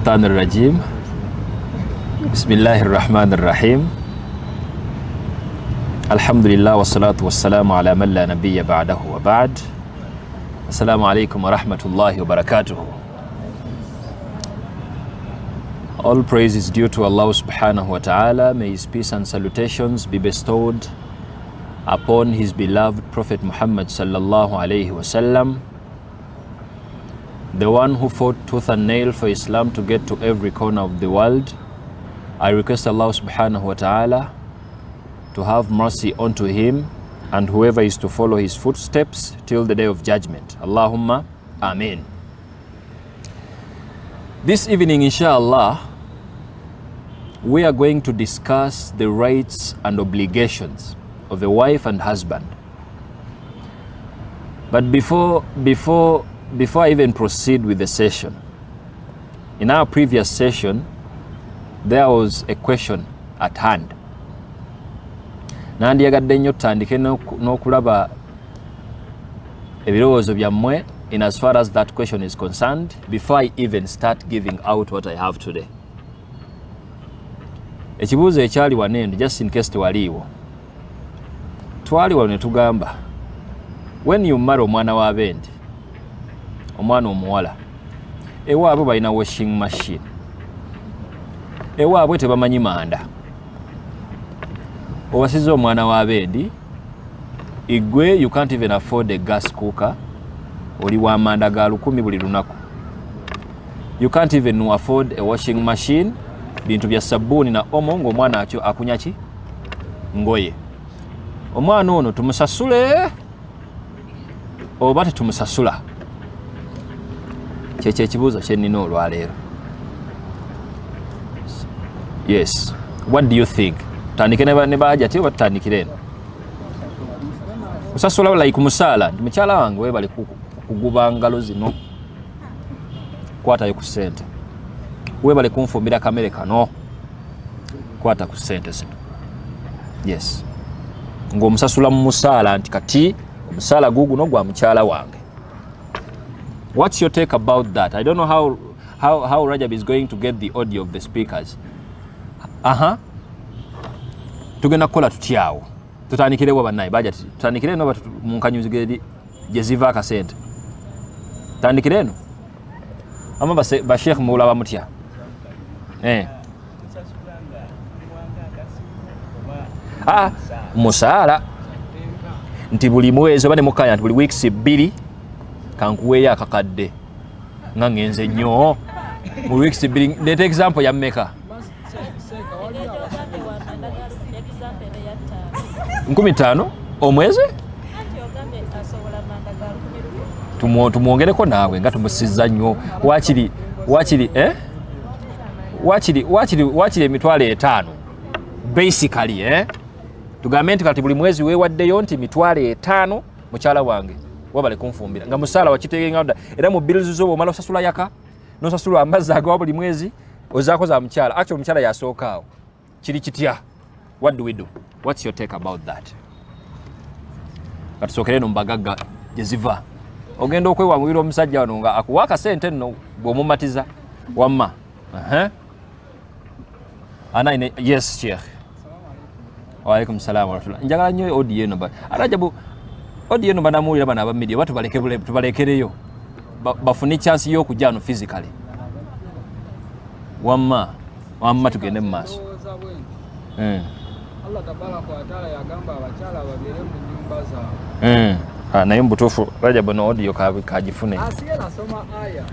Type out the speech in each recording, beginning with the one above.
الشيطان الرجيم بسم الله الرحمن الرحيم الحمد لله والصلاة والسلام على من لا نبي بعده وبعد السلام عليكم ورحمة الله وبركاته. All praise is due to Allah subhanahu wa ta'ala. May his peace and salutations be bestowed upon his beloved Prophet Muhammad sallallahu alayhi wasallam, the one who fought tooth and nail for Islam to get to every corner of the world. I request Allah subhanahu wa ta'ala to have mercy unto him and whoever is to follow his footsteps till the day of judgment. Allahumma Ameen. This evening, inshallah, we are going to discuss the rights and obligations of a wife and husband. But before I even proceed with the session, in our previous session, there was a question at hand. Nandiyagadde nnyo tutandike n'okulaba ebirowoozo byammwe in as far as that question is concerned before I even start giving out what I have today. Ekibuuzo ekyali wanendo, just in case tewaliiwo, twali wano ne tugamba, when you marry omwana wa bendi, omwana omuwala, ewaabwe balina washing machine, ewaabwe tebamanyi manda, owasiza omwana wa bendi, igwe you can't even afford a gas cooker, oli wa manda ga 10 buli lunaku, you can't even afford a washing machine, bintu bya sabuni na omo ng'omwana akyo akunya ki ngoye. Omwana ono tumusasule oba tetumusasula? Kyekyo ekibuuzo kye nnina olwaleero. Yes, what do you think? Tutandike ne Bahajati oba tutandikire eno? Kusasula like musaala, nti mukyala wange weebale kuguba ngalo zino, kwatayo ku ssente, weebale kunfumbira kamere kano, kwata ku ssente zino. Yes, ng'omusasula mu musaala nti kati omusaala guguno gwa mukyala wange. What's your take about that? I don't know how Rajab is going to get the audio of the speakers. Tugenda kukola tutyawo. Tutandikirewo bannaye Bahajati. Tutandikire eno munkanyuzige eri gye ziva akasente. Tandikire eno. Ama ba Sheikh mulaba mutya? Musaala nti buli mwezi oba ne mukanya nti buli weeks 2 kankuweeyo akakadde nga ngenze nnyo mu weeks 2. Ndeeta example ya mmeka? 15 omwezi? Tumwongereko naawe nga tumusizza nnyo. Wakiri emitwalo 5 basically, tugambe nti kati buli mwezi weewaddeyo nti mitwalo 5 mukyala wange wabale kunfumbira nga musaala wakitegenga era mu bills zo omala osasula yaka n'osasula amazzi agawa buli mwezi ozaako za mukyala. Actually omukyala yasookaawo kiri kitya? What do we do? What's your take about that? Katusookere no mbagagga gye ziva. Ogenda okwewangulira omusajja wano nga akuwa akasente nno bw'omumatiza wamma. Yes, Sheikh. Wa alaikum salaam wa rahmatullah. Njagala nnyo audio eno Rajabu, audio eno banamuwulira bana aba media tubalekereyo bafune chance y'okujja no physically. Wamma tugende mu maaso. Allah tabaraka wa taala yagamba abakyala babeere mu nyumba zaabwe. Naye mbutuufu Rajabu no audio kagifune. Nasoma aya.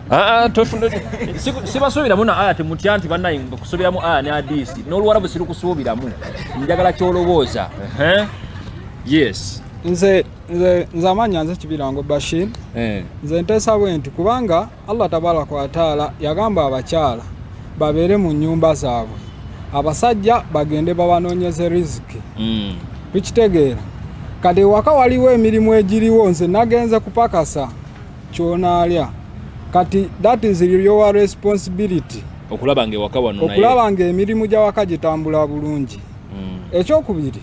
Sibasuubiramu na aya temutya nti bannaye kusuubiramu aya ne hadisi. N'olwarabu siru kusuubiramu. Njagala kyolowooza. Yes. Nze amanya nze Kibirango Bashir. Nze nteesa bwe nti kubanga Allah tabaraka wa taala yagamba abakyala babeere mu nyumba zaabwe, abasajja bagende babanoonyeze riziki. Tukitegeera kati waka waliwo emirimu egiriwo, nze nagenze kupakasa kyonaalya, kati that is your responsibility okulaba nge waka wano naye okulaba nge emirimu gya waka gitambula bulungi. Ekyokubiri,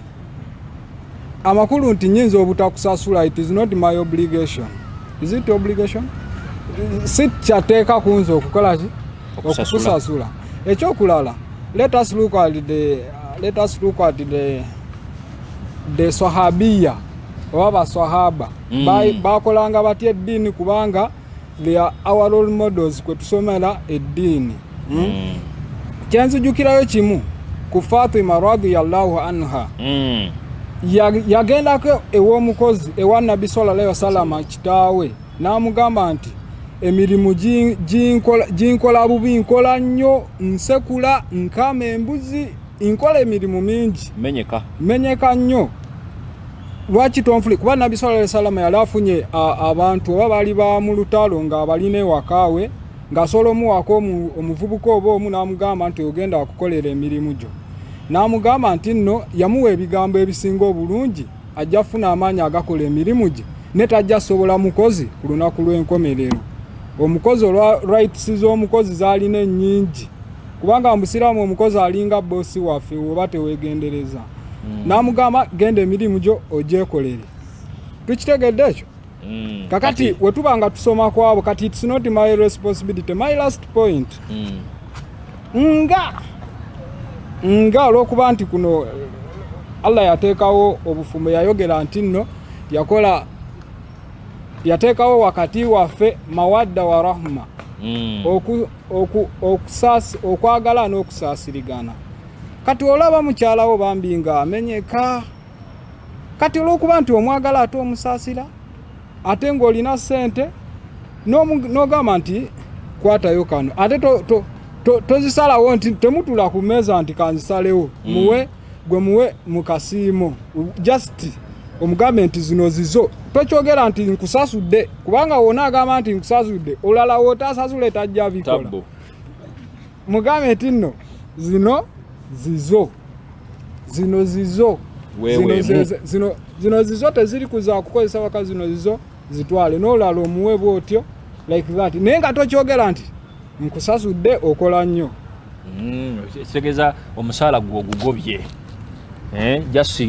amakulu nti nyinza obutakusasula, it is not my obligation. Is it obligation? Si kyateeka kunze okukola ki okusasula. Ekyokulala, let us look at the Sahabiya oba Sahaba bakolanga batya eddiini kubanga they are our role models kwe tusomera eddiini. Kyanzijukirayo kimu ku Fatima radhiyallahu anha. Yagendako ew'omukozi ewa Nabbi sallallahu alayhi wasallam kitaawe n'amugamba nti emirimu ginkola bubi, nkola nnyo, nsekula, nkama embuzi, nkola emirimu mingi, menyeka nnyo. Lwaki tonfuli? Kuba Nabbi sallallahu alayhi wasallam yali afunye abantu oba bali ba mu lutalo nga balina ewakaawe ng'asobola omuwaako omuvubuka oba omu n'amugamba nti ogenda okukolera emirimu gyo. N'amugamba nti nno yamuwa ebigambo ebisinga obulungi ajja funa amaanyi agakola emirimu gye ne tajja sobola mukozi ku lunaku lw'enkomerero. Omukozi olwa rights z'omukozi zaalina ennyingi kubanga Musiraamu omukozi alinga bossi waffe oba teweegendereza. N'amugamba genda emirimu gyo ogyekolere. Tukitegedde ekyo? Kakati wetuba nga tusoma kwabo kati it's not my responsibility. My last point. Nga olw'okuba nti kuno Allah yateekawo obufumo, yayogera nti nno yateekawo wakati waffe mawadda wa rahma, okwagala n'okusaasirigana. Kati olaba mukyalawo bambi nga amenyeka, kati olw'okuba nti omwagala ate omusaasira ate ng'olina ssente n'ogamba nti kwatayo kano ate tozisalawo nti temutula ku mmeeza nti kanzisalewo muwe mukasiimo just omugambe nti zino zizo. Tokyogera nti nkusasudde kubanga wona agamba nti nkusasudde olala wootasasule tajja bikola. Mugambe nti nno zino zizo teziri kuza kukozesa waka, zino zizo zitwale n'olala omuwe bwotyo like that. Naye nga tokyogera nti nkusasudde okola nnyo. Kitegeeza omusaala gugobye. Just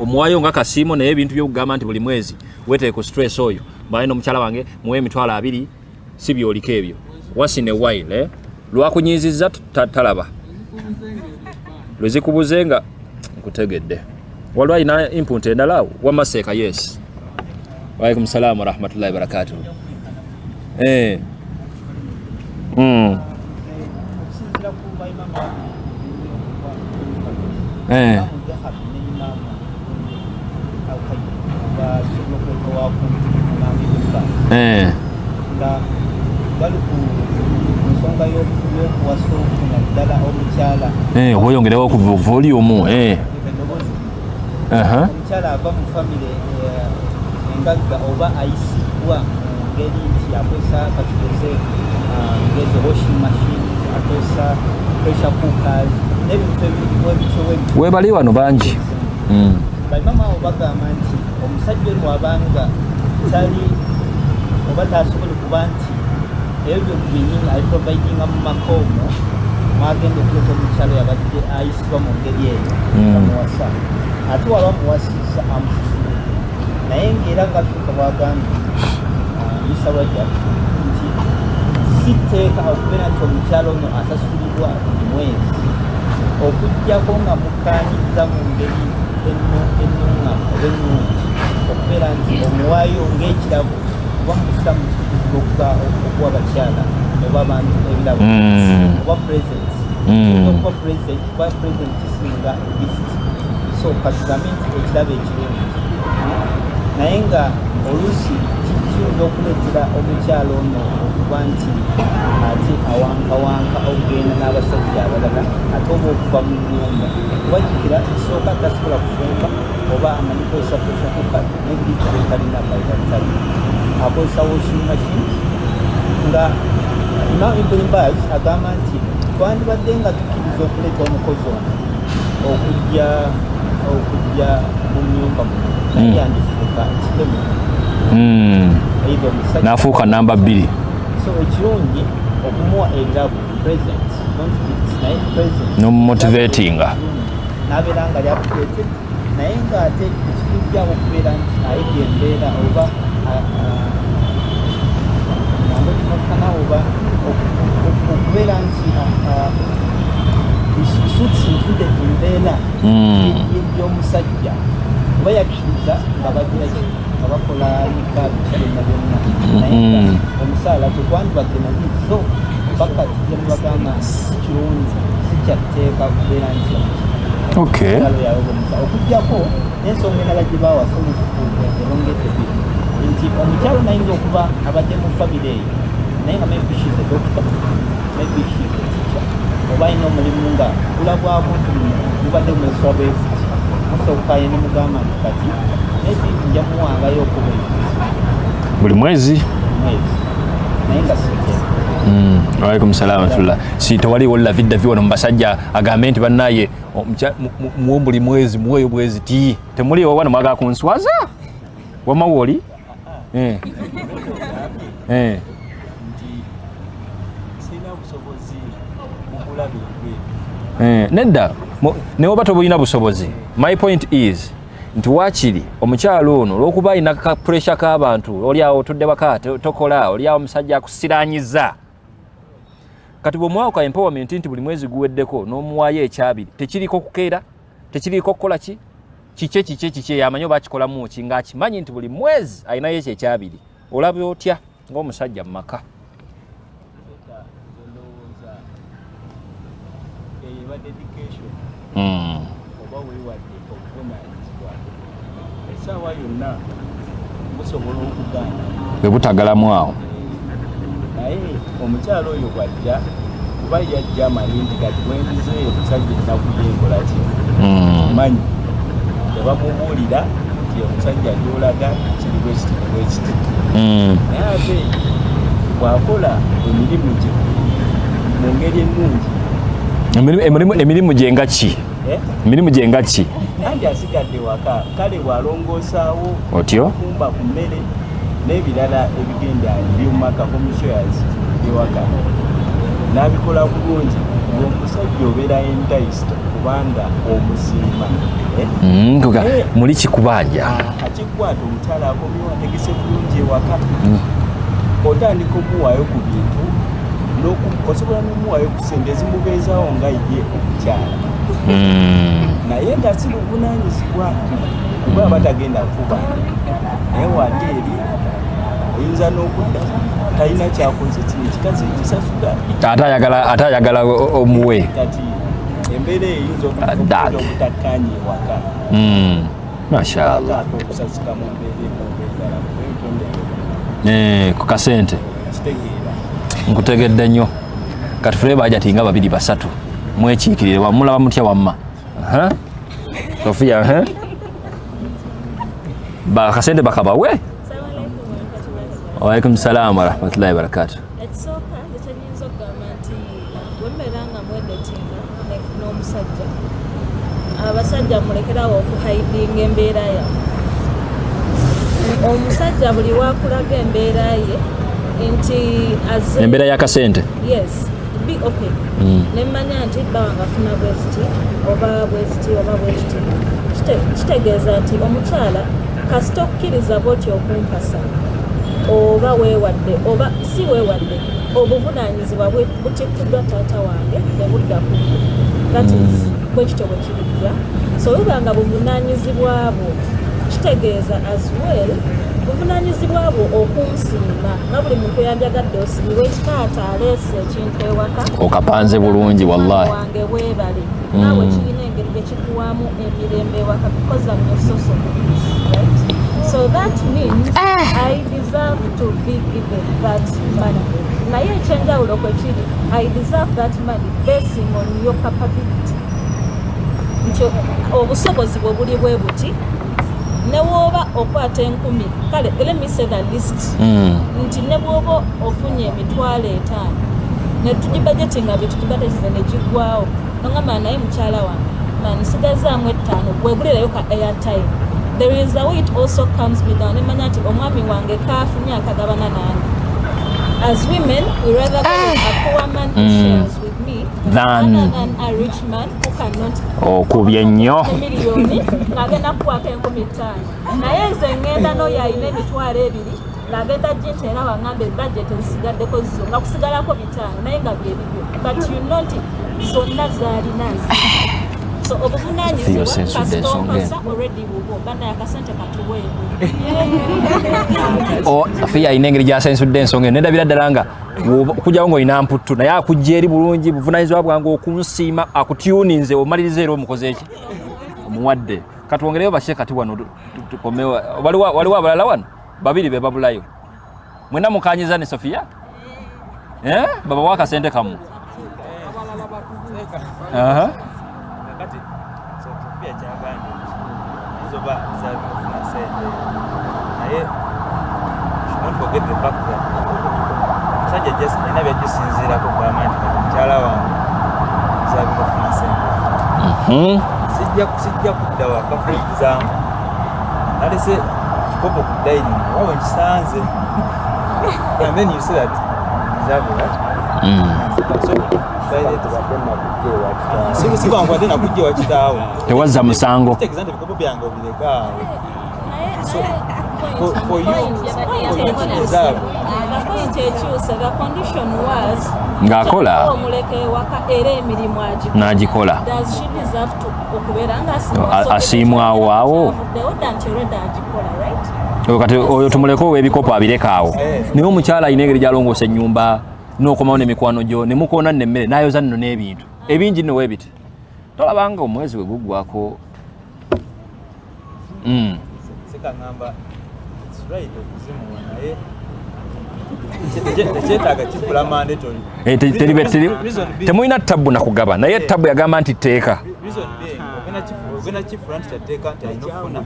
omuwayo nga kasiimo naye ebintu by'okugamba nti buli mwezi weteeke ku stress oyo mbaye n'omukyala wange muwe emitwalo 2 si byoliko ebyo once in a while. Lwakunyiizizza talaba lwezikubuze nga nkutegedde. Waliwo alina input endala Wamaseeka? Yes. Waalaikum salaam wa rahmatullahi wa barakatuh. Oyongerewo ku volume. Omukyala ava mu famire engagga oba ayisibwa ngeri nti akozesa katukoze ngeri washing machine, akozesa pressure cookers n'ebintu ebityo. Webali wano bangi. Bamama abo bagamba nti omusajja oyo bw'abanga tali oba tasobola kuba nti ebyo byenyini ali providinga mu makoomo mwagenda okuleta omukyalo yabadde ayisibwa mu ngeri eyo amuwasa ate waba muwasizza amusasula naye ng'era ng'afuuka bwagambye Bisawajja nti si tteeka okubeera nti omukyalo ono asasulibwa buli mwezi okuggyako nga mukkaanyizza mu ngeri ennungamu oba ennungi okubeera nti omuwaayo ng'ekirabo oba musiramu kitukuzibu okuwa abakyala oba abantu ebirabo oba presents okuba present kisinga gift. So katugambe nti ekirabo ekirungi naye nga oluusi kiyinza okuleetera omukyalo ono okuba nti ate awankawanka okugenda n'abasajja abalala ate oba okuva mu nnyumba wajjukira kisooka tasobola kufumba oba amanyi kozesa pressure cooker n'ebiriiko betalina bayitatali akozesa washing machine nga Imam Ibn Baz agamba nti twandibadde nga tukkiriza okuleeta omukozi ono okujja mu nnyumba naye yandifuuka ekiremu n'afuuka namba 2. So ekirungi okumuwa ebirabo present not gifts naye present n'omumotivatinga n'abeera nga lyapulated naye ng'ate ekikujja okubeera nti ayebya embeera oba nange kinokana oba okubeera nti suits included embeera y'omusajja oba yakkiriza nga bagira nga bakola mikaabi byonna byonna naye omusaala tekwandibadde nabi so bakati gyemubagamba si kirungi si kyatteeka kubeera nti okujjako n'ensonga endala gye bawasa erongete nti omukyalo nayinza okuba abadde mu famire eyo naye nga maybe she's a doctor maybe she's a teacher oba alina omulimu nga gulabwamu mubadde mumeswa bweziti musookaye nemugamba nti kati maybe nja muwangayo okuba buli mwezi naye nga sikera Waalaikum salaam wa rahmatullah. Si tewali wala vidavi wano mbasajja agambe nti bannaye muwe buli mwezi muweyo bwezi ti temuli wano mwaga kunswaza wamawoli nedda newoba tobulina busobozi. My point is nti wakiri omukyalo ono olwokuba alina ka pressure k'abantu oli awo otudde waka tokola oli awo omusajja akusiranyiza kati bw'omuwaawo ka empowerment nti buli mwezi guweddeko n'omuwaayo ekyabiri tekiriko kukeera tekiriko kukola kiki yamanyi oba akikolamu ki ng'akimanyi nti buli mwezi alinayo ekyo ekyabiri olabe otya ng'omusajja mu maka essaawa yonna musobola okugaana bwe butagalamu awo naye omukyalo oyo bwajja kuba yajja amanyi nti kati bwendizeeyo omusajja ennaku yenkola ki manyi tebamubuulira nti omusajja gyolaga kiri bwekiti nebwekiti naye ate bwakola emirimu gye mu ngeri ennungi emirimu gye nga ki emirimu gye nga ki anti asigadde waka kale bwalongoosaawo otyo kumba ku mmere n'ebirala ebigenda ebyomumaka komishoyas ewaka n'abikola bulungi ng'omusajja obeera entayisito kubanga omusiima muli kikubanja akikwata omukyala akomyewo ategese bulungi ewaka otandika omuwaayo ku bintu osobola n'omuwaayo ku sente ezimubeezaawo nga ye omukyala naye nga si buvunaanyizibwa kuba batagenda kuba naye wate eri oyinza n'okudda talina kyakoze kino kikazi ekisasula ate ayagala omuwe kati embeera eyinza obutakkaanya ewaka mashallah okusasika mu mbeera ku kasente kitegeera nkutegedde nnyo kati fule bajatinga babiri basatu mwekiikirire wamulaba mutya wamma Sofia bakasente bakabawe Waalaikum salaam wa rahmatullahi wa barakatuh ekisooka ekyenyinza okugamba nti bwembeera nga mwedetinga n'omusajja abasajja mulekerawo okuhaidinga embeera yawe omusajja buli wakulaga embeera ye nti embeera y'akasente yes be okay nemmanya nti bawanga afuna bweziti oba bweziti oba bweziti kitegeeza nti omukyala kasita okukkiriza bwoti okumpasa oba weewadde oba si weewadde obuvunaanyizibwa butikkuddwa taata wange ne budda ku that is bwekityo bwe kirijja so bubanga buvunaanyizibwa bwo kitegeeza as well buvunaanyizibwa bwo okunsiima nga buli muntu yandyagadde osiimibwa ekitaata aleese ekintu ewaka okapanze bulungi wallahi wange weebale naawe kirina engeri gye kikuwaamu emirembe ewaka because I'm your source of peace, right? So that means I deserve to be given that money. Naye ekyenjawulo kwe kiri I deserve that money basing on your capability. Nti obusobozi bwe buli bwe buti ne bw'oba okwata 10,000 kale let me say the list nti ne bw'oba ofunye emitwalo 5 ne tugibajetinga bye tugibatekize ne giggwawo nongamba naye mukyala wange nsigazaamu 5 bwegulirayo ka airtime there is a way it also comes me down emanya nti omwami wange kaafunye akagabana nange as women we rather go with a poor man who shares with me than a rich man who cannot okubye nnyo miliyoni ng'agenda kukwata 5,000 naye nze ngenda n'oyo alina emitwalo 2 ng'agenda jjinti era wang'ambe budget ezisigaddeko zo nga kusigalako 5 naye nga bye bibyo but you know nti zonna zaalina so obuvunaanyizibwa kasitompasa already bubwo bana yakasente katuweebwe afiya ayina engeri gy'asensudde ensonga eno nedabira ddala nga okujjawo ng'olina mputtu naye akujja eri bulungi buvunaanyizibwa bwange okunsiima akutyuninze omaliriza era omukoze eki omuwadde katwongereyo bashe kati wano tukomewo waliwo abalala wano babiri be babulayo mwena mukanyiza ne Sofia baba wakasente kamu kati Sofia kyagambye izoba zabifuna sente naye don't forget the fact that sajja just ina byagisinziirako gavumenti mukyala wange zabifuna sente sijja kudda waka for example nalese kikopo ku dining wawe nkisanze and then you see that exactly right siku wangu tena kujja wakitaawo tewazza musango ebikopo byange obireka for you the condition was ng'akola omuleke ewaka era emirimu n'agikola asiimwawo awo kati oyo tumuleke ow'ebikopo abireka awo naye omukyala alina engeri gy'alongoosa ennyumba n'okomawo n'emikwano gyo ne mukoona n'emmere n'ayoza nno n'ebintu ebingi nno weebiti tolabanga omwezi we guggwako sekangamba right okuzimuwa naye tekyetaaga kifula mandatory temulina ttabu nakugaba naye ttabu yagamba nti tteeka ogenda kifula nti kyateeka nti alina okufuna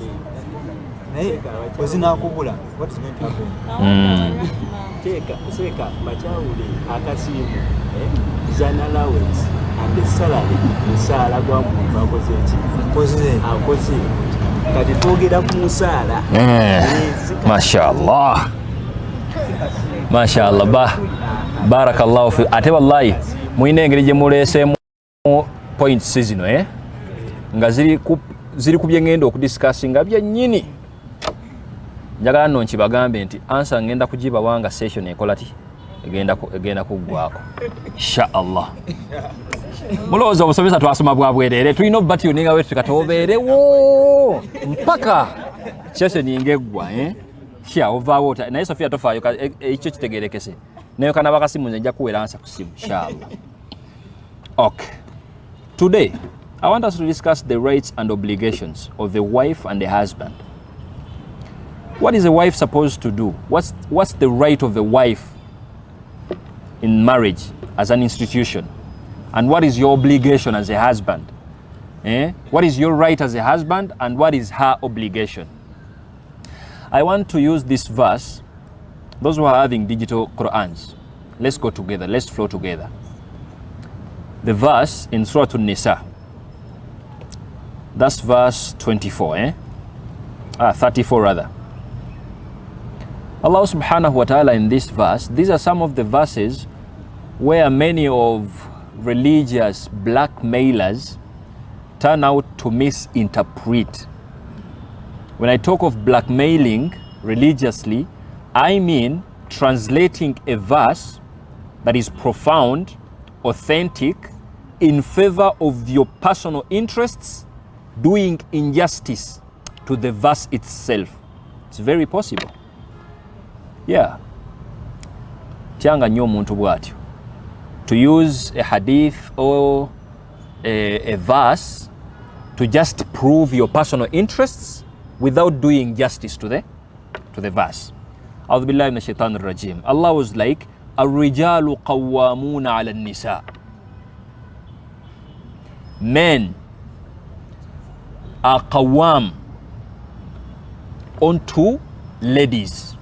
naye ozinakubula what is going to happen teeka bakyawule akasiimu zan allowance and salary musaala gwa muntu akoze eki akoze kati twogera ku musaala mashallah barakallahu fi ate wallahi muyina engeri gye muleeseemu points zino nga ziri ku bye ngenda okudiscussinga byennyini njagala nno nkibagambe nti ansa ngenda kugibawanga session ekola ti egenda kuggwako inshaallah mulowooza obusomesa twasoma bwa bwereere tulina obubatiyoninga wetu tukatobeerewo mpaka session ingeggwa sha ovaawo naye Sofia tofaayo ekyo kitegerekese nayo kana bakasimu nja kuwera ansa ku simu inshaallah. Okay, today I want us to discuss the rights and obligations of the wife and the husband. What is a wife supposed to do? What's the right of the wife in marriage as an institution? And what is your obligation as a husband? What is your right as a husband and what is her obligation? I want to use this verse. Those who are having digital Qur'ans, let's go together, let's flow together. The verse in Surah An-Nisa, that's verse 24, 34 rather. Allah subhanahu wa ta'ala in this verse, these are some of the verses where many of religious blackmailers turn out to misinterpret. When I talk of blackmailing religiously, I mean translating a verse that is profound, authentic, in favor of your personal interests, doing injustice to the verse itself. It's very possible. Yeah. Kyanga nnyo omuntu bw'atyo. To use a hadith or a verse to just prove your personal interests without doing justice to the verse. A'udhu billahi minash shaitanir rajim. Allah was like, Ar-rijalu qawwamuna 'ala an-nisa. Men are qawwam onto ladies.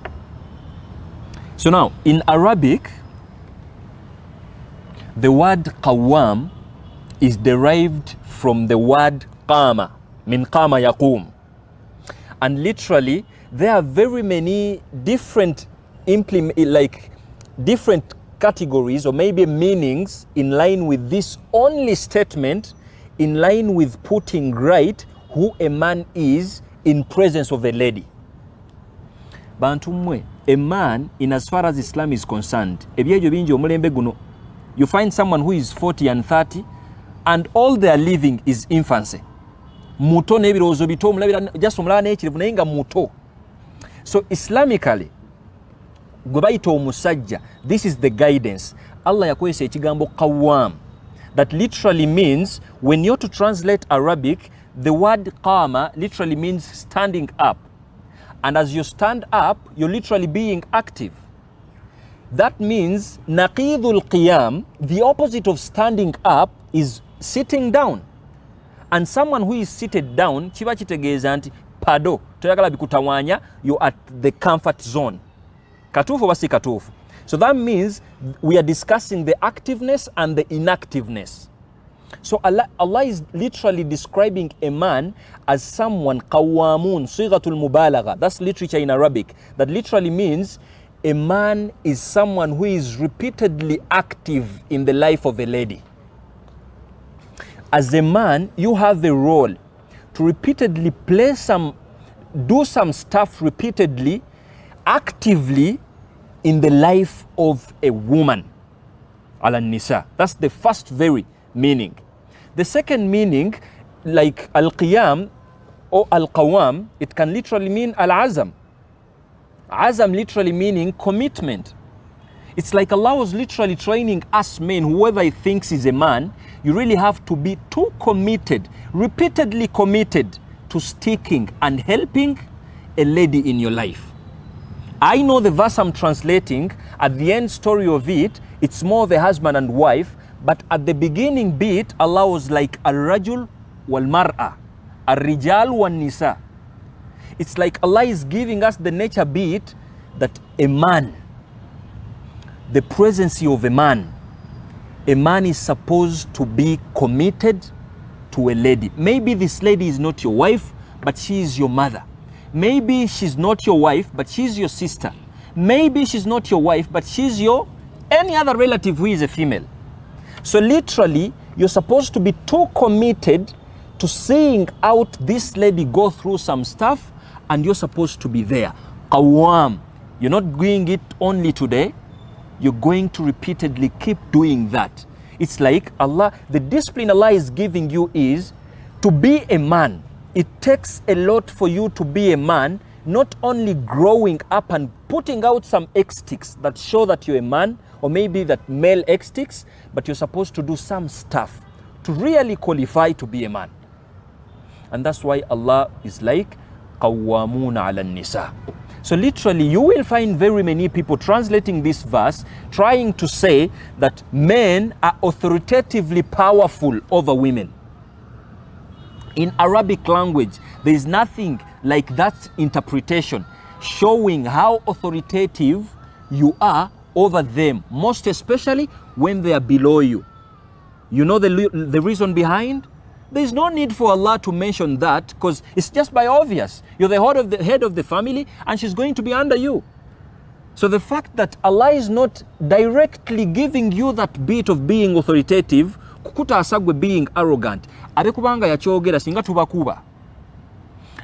So now, in Arabic, the word qawwam is derived from the word qama, min qama yaqum. And literally, there are very many different different categories or maybe meanings in line with this only statement, in line with putting right who a man is in presence of a lady. Bantu mmwe a man, in as far as Islam is concerned, you find someone who is 40 and 30 and all they are living is infancy. Muto nebirozo bito just omulaba n'ekirivu naye nga muto. So Islamically gwe bayita omusajja, this is the guidance. Allah yakozesa ekigambo qawwam that literally means, when you're to translate Arabic, the word qama literally means standing up. And as you stand up, you're literally being active. That means naqidul qiyam, the opposite of standing up, is sitting down. And someone who is seated down, kiba kitegeeza nti pado toyagala bikutawanya, you're at the comfort zone. Katufu oba si katufu? So that means we are discussing the activeness and the inactiveness. So Allah is literally describing a man as someone qawamun, sighatul mubalagha. That's literature in Arabic. That literally means a man is someone who is repeatedly active in the life of a lady. As a man, you have a role to repeatedly do some stuff repeatedly, actively in the life of a woman. Al-Nisa. That's the first very meaning. The second meaning, like al-qiyam or al-qawam, it can literally mean al-azam. Azam literally meaning commitment. It's like Allah was literally training us men, whoever he thinks is a man, you really have to be too committed, repeatedly committed to sticking and helping a lady in your life. I know the verse I'm translating, at the end story of it, it's more the husband and wife, but at the beginning bit, Allah was like al-rajul wal-mar'a, al-rijal wal-nisa. It's like Allah is giving us the nature bit that a man, the presence of a man is supposed to be committed to a lady. Maybe this lady is not your wife, but she is your mother. Maybe she's not your wife, but she's your sister. Maybe she's not your wife, but she's your any other relative who is a female. So literally, you're supposed to be too committed to seeing out this lady go through some stuff, and you're supposed to be there. Qawwam. You're not doing it only today. You're going to repeatedly keep doing that. It's like Allah, the discipline Allah is giving you is to be a man. It takes a lot for you to be a man, not only growing up and putting out some X-ticks that show that you're a man, or maybe that male X-ticks, but you're supposed to do some stuff to really qualify to be a man. And that's why Allah is like, qawwamuna ala nisa. So literally, you will find very many people translating this verse, trying to say that men are authoritatively powerful over women. In Arabic language, there is nothing like that interpretation showing how authoritative you are over them, most especially when they are below you. You know the reason behind? There is no need for Allah to mention that, because it's just by obvious. You're the head of the family, and she's going to be under you. So the fact that Allah is not directly giving you that bit of being authoritative, kukuta asagwe being arrogant, abekubanga yakyogera singa tubakuba.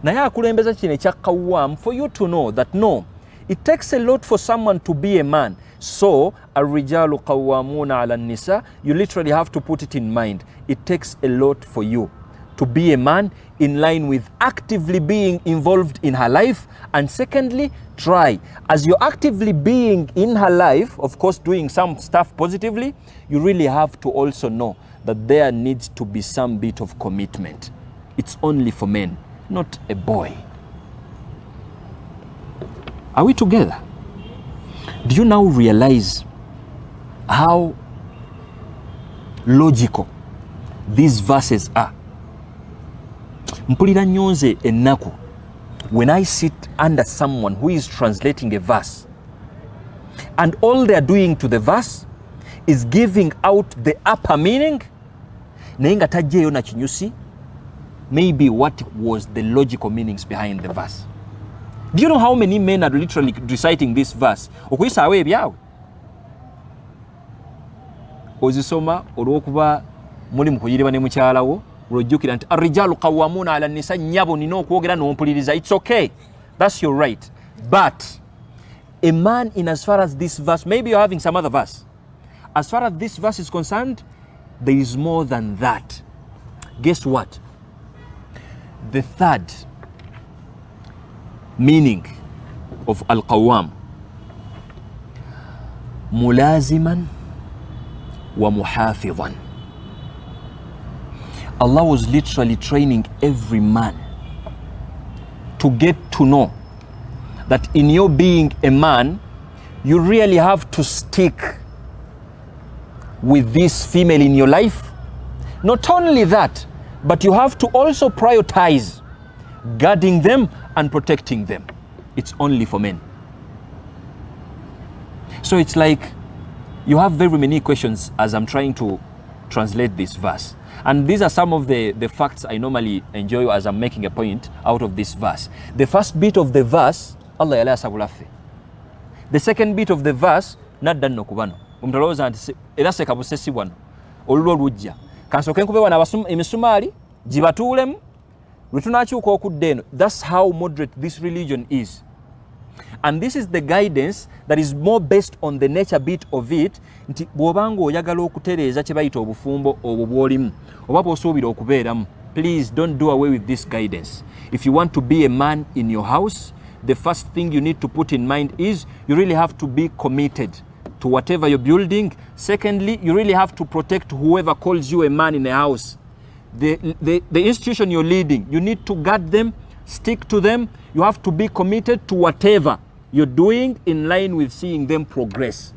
Naye akulembeza kino ekya qawwam, for you to know that no, it takes a lot for someone to be a man. So, ar-rijalu qawwamuna ala nisa, you literally have to put it in mind. It takes a lot for you to be a man in line with actively being involved in her life. And secondly, try. As you're actively being in her life, of course, doing some stuff positively, you really have to also know that there needs to be some bit of commitment. It's only for men, not a boy. Are we together? Do you now realize how logical these verses are? Mpulira nyonze ennaku, when I sit under someone who is translating a verse, and all they are doing to the verse is giving out the upper meaning, naye nga tajjeeyo na kinyusi, maybe what was the logical meanings behind the verse. Do you know how many men are literally reciting this verse? Okuyisaawo ebyawe. Ozisoma olw'okuba muli mu kuyiriba ne mukyalawo, olw'ojjukira nti ar-rijalu qawwamuna ala nisa, nnyabo nina okwogera n'ompuliriza. It's okay. That's your right. But a man in as far as this verse, maybe you're having some other verse. As far as this verse is concerned, there is more than that. Guess what? The third meaning of Al-Qawwam, mulaziman wa muhafidhan. Allah was literally training every man to get to know that in your being a man, you really have to stick with this female in your life. Not only that, but you have to also prioritize guarding them and protecting them. It's only for men. So it's like you have very many questions as I'm trying to translate this verse. And these are some of the facts I normally enjoy as I'm making a point out of this verse. The first bit of the verse, Allah yala sabulafe. The second bit of the verse, naddan nokubano. Umtaloza nti era sekabusesi wano. Olulo lujja. Kansoke nkube wana emisumali jibatulemu lutunakyuka okudda eno. That's how moderate this religion is. And this is the guidance that is more based on the nature bit of it. Nti bwobanga oyagala okutereeza kye bayita obufumbo obwo bw'olimu oba bw'osuubira okubeeramu, please don't do away with this guidance. If you want to be a man in your house, the first thing you need to put in mind is you really have to be committed to whatever you're building. Secondly, you really have to protect whoever calls you a man in a house. The institution you're leading, you need to guard them, stick to them. You have to be committed to whatever you're doing in line with seeing them progress.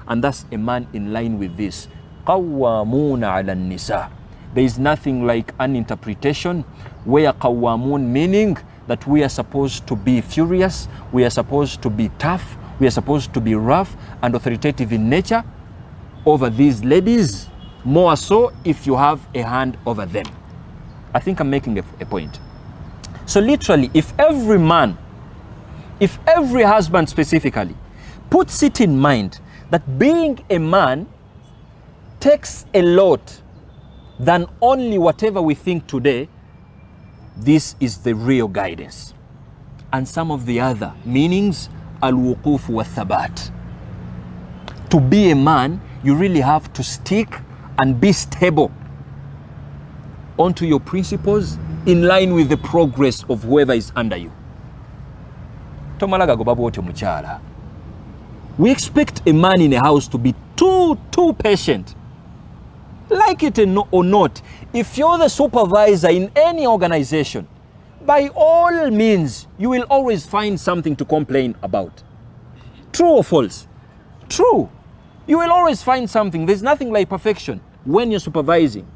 And that's a man in line with this. قَوَّامُونَ عَلَى النِّسَاءِ. There is nothing like an interpretation where قَوَّامُون meaning that we are supposed to be furious, we are supposed to be tough, we are supposed to be rough and authoritative in nature over these ladies, more so if you have a hand over them. I think I'm making a point. So literally, if every man, if every husband specifically puts it in mind that being a man takes a lot than only whatever we think today, this is the real guidance. And some of the other meanings, al-wuquf wa thabat. To be a man, you really have to stick and be stable onto your principles in line with the progress of whoever is under you. Tomalaga gobabu wote muchala. We expect a man in a house to be too patient. Like it or not, if you're the supervisor in any organization, by all means, you will always find something to complain about. True or false? True. You will always find something. There's nothing like perfection when you're supervising.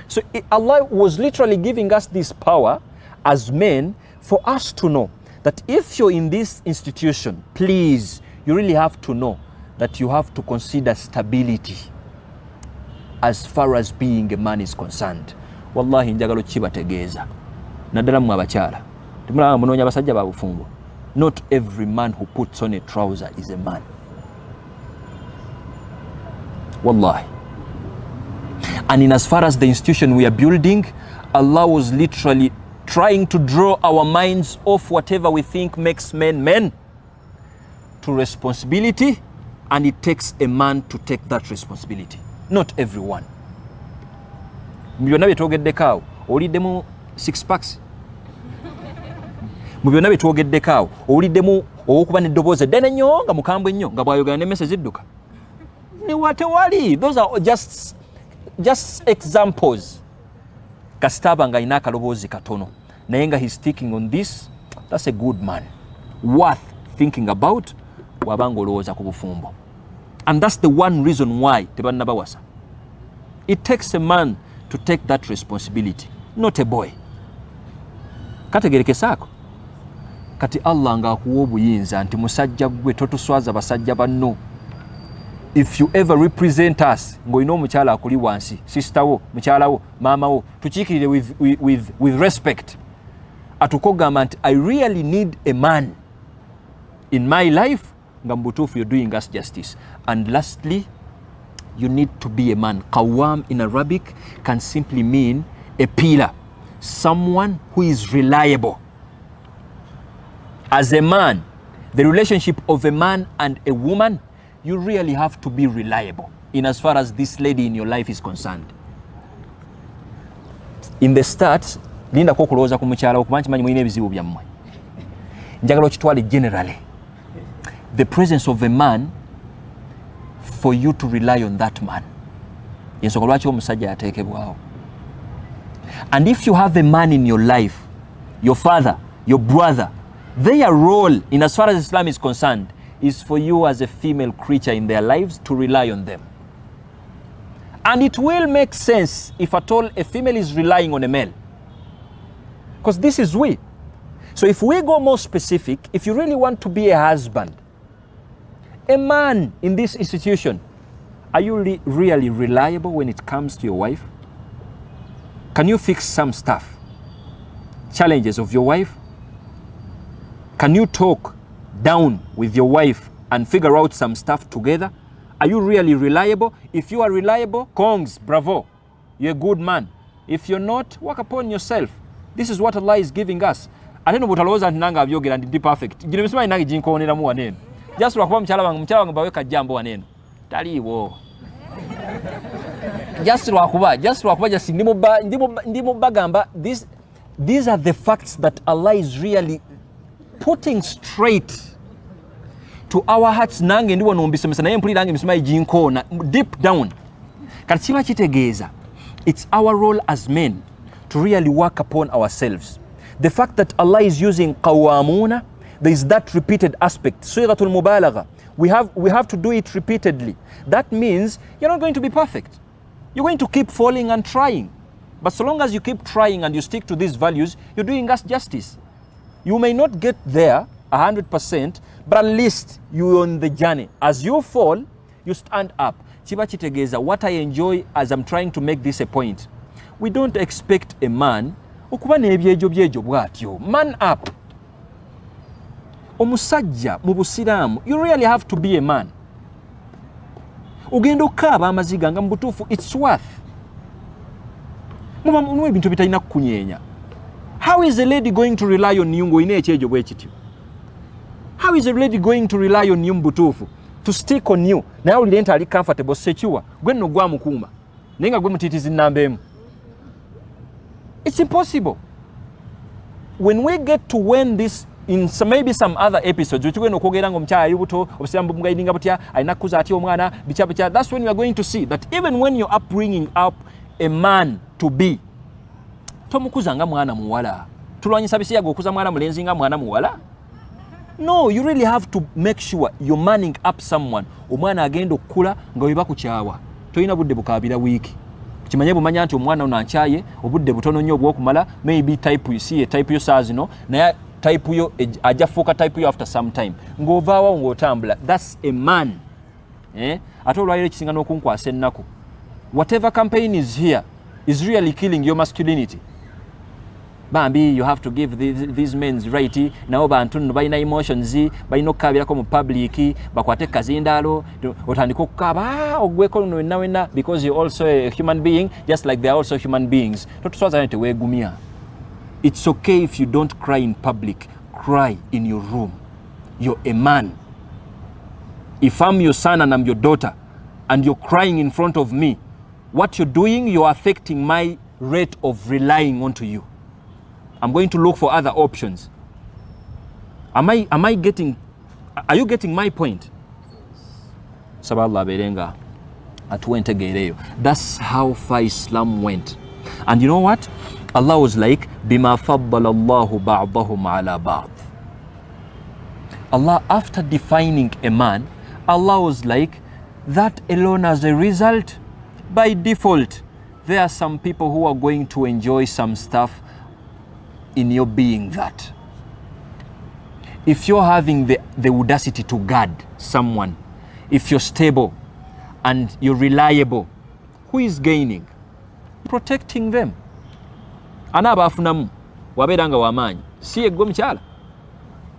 So Allah was literally giving us this power as men for us to know that if you're in this institution, please, you really have to know that you have to consider stability as far as being a man is concerned. Wallahi njagalo kibategeeza. Naddala mmwe abakyala. Temulaba munoonya abasajja ba bufumbo. Not every man who puts on a trouser is a man. Wallahi. And in as far as the institution we are building, Allah was literally trying to draw our minds off whatever we think makes men to responsibility, and it takes a man to take that responsibility. Not everyone. Mubyonna byetwogeddeko awo owuliddemu 6 packs. Mu byonna byetwogeddeko awo owuliddemu owokuba n'eddoboozi eddene nnyo nga mukambwe nnyo nga bw'ayogera n'emmese zidduka. Tewali. Those are just examples. Kasitaba nga alina akaloboozi katono naye nga he's sticking on this, that's a good man worth thinking about bw'abanga olowooza ku bufumbo. And that's the one reason why tebannabawasa. It takes a man to take that responsibility, not a boy. Kategerekesaako kati Allah nga akuwa obuyinza nti musajja gwe totuswaza basajja banno. If you ever represent us, ng'olina omukyala akuli wansi, sister wo, mukyala wo, maama wo, tukiikirire with respect. Atukogamba nti I really need a man in my life, nga mbutuufu you're doing us justice. And lastly, you need to be a man. Qawwam in Arabic can simply mean a pillar, someone who is reliable. As a man, the relationship of a man and a woman, you really have to be reliable in as far as this lady in your life is concerned. In the start, linda ko kulowooza ku mukyala okumanyi manyi mulina ebizibu byammwe. Njagala okitwale generally. The presence of a man, for you to rely on that man. Yensonga lwaki omusajja yateekebwawo. And if you have a man in your life, your father, your brother, their role in as far as Islam is concerned is for you as a female creature in their lives to rely on them. And it will make sense if at all a female is relying on a male. Because this is we. So if we go more specific, if you really want to be a husband, a man in this institution, are you really reliable when it comes to your wife? Can you fix some stuff? Challenges of your wife? Can you talk down with your wife and figure out some stuff together? Are you really reliable? If you are reliable, kongs, bravo. You're a good man. If you're not, work upon yourself. This is what Allah is giving us. I don't know what Allah is nanga abyogera ndi perfect. Gino misema inagi jinkonera mu wanene. Just lwakuba mchala wangu baweka jambo wanene. Taliwo. Just lwakuba just ndimo bagamba, these are the facts that Allah is really putting straight to our hearts. Nange ndiwo nombisemesa naye mpulira nange misema ijinkona deep down. Kati kiba kitegeeza, it's our role as men to really work upon ourselves. The fact that Allah is using qawamuna, there is that repeated aspect, sighatul mubalagha. We have to do it repeatedly. That means you're not going to be perfect. You're going to keep falling and trying. But so long as you keep trying and you stick to these values, you're doing us justice. You may not get there 100%, but at least you're on the journey. As you fall, you stand up. Chiba chitegeza, what I enjoy as I'm trying to make this a point, we don't expect a man okuba n'ebyejo bwatyo. Man up. Omusajja mu Busiraamu, you really have to be a man. Ugenda okaaba amaziga nga mu butuufu it's worth. Muba ebintu bitalina kukunyeenya. How is a lady going to rely on you ng'olina ekyejo bwe kityo? How is a lady going to rely on you mu butuufu to stick on you? Naye olire nti ali comfortable, secure, gwe nno gwamukuuma naye nga gwe mutiitizi nnamba emu. It's impossible. When we get to when this, in maybe some other episodes, wechigweno kwogera ngo mchaya yubuto obusiramu bumugayidinga butya alina kuza ati omwana bicha, that's when we are going to see that even when you're bringing up a man to be, tomukuza nga mwana muwala. Tulwanyisa bisi yago okuza mwana mulenzi nga mwana muwala. No, you really have to make sure you're manning up someone. Omwana agenda okula nga weba kukyawa. Toyina budde bukabira wiki. Kimanye bumanya nti omwana ono ankyaye obudde butono nnyo obw'okumala, maybe type you see a type yo saazino naye type yo ajja fuuka type yo after some time ng'ovaawo ng'otambula. That's a man. Ate olwaliro ekisinga n'okunkwasa ennaku. Whatever campaign is here is really killing your masculinity. Bambi, you have to give these men's right. Nao bantu nno balina emotions, balina okukabirako mu public, bakwate kazindaalo, otandika okukaba ogweko nno wenna because you're also a human being, just like they're also human beings. Totuswaza nti weegumya. It's okay if you don't cry in public. Cry in your room. You're a man. If I'm your son and I'm your daughter and you're crying in front of me, what you're doing, you're affecting my rate of relying onto you. I'm going to look for other options. Are you getting my point? Saballah berenga atuwentegereyo. That's how far Islam went. And you know what? Allah was like, bima faddala Allahu ba'dahum ala ba'd. Allah, after defining a man, Allah was like, that alone as a result, by default, there are some people who are going to enjoy some stuff in your being that. If you're having the audacity to guard someone, if you're stable and you're reliable, who is gaining? Protecting them. Anaba afunamu wabeeranga w'amaanyi si egwe mukyala.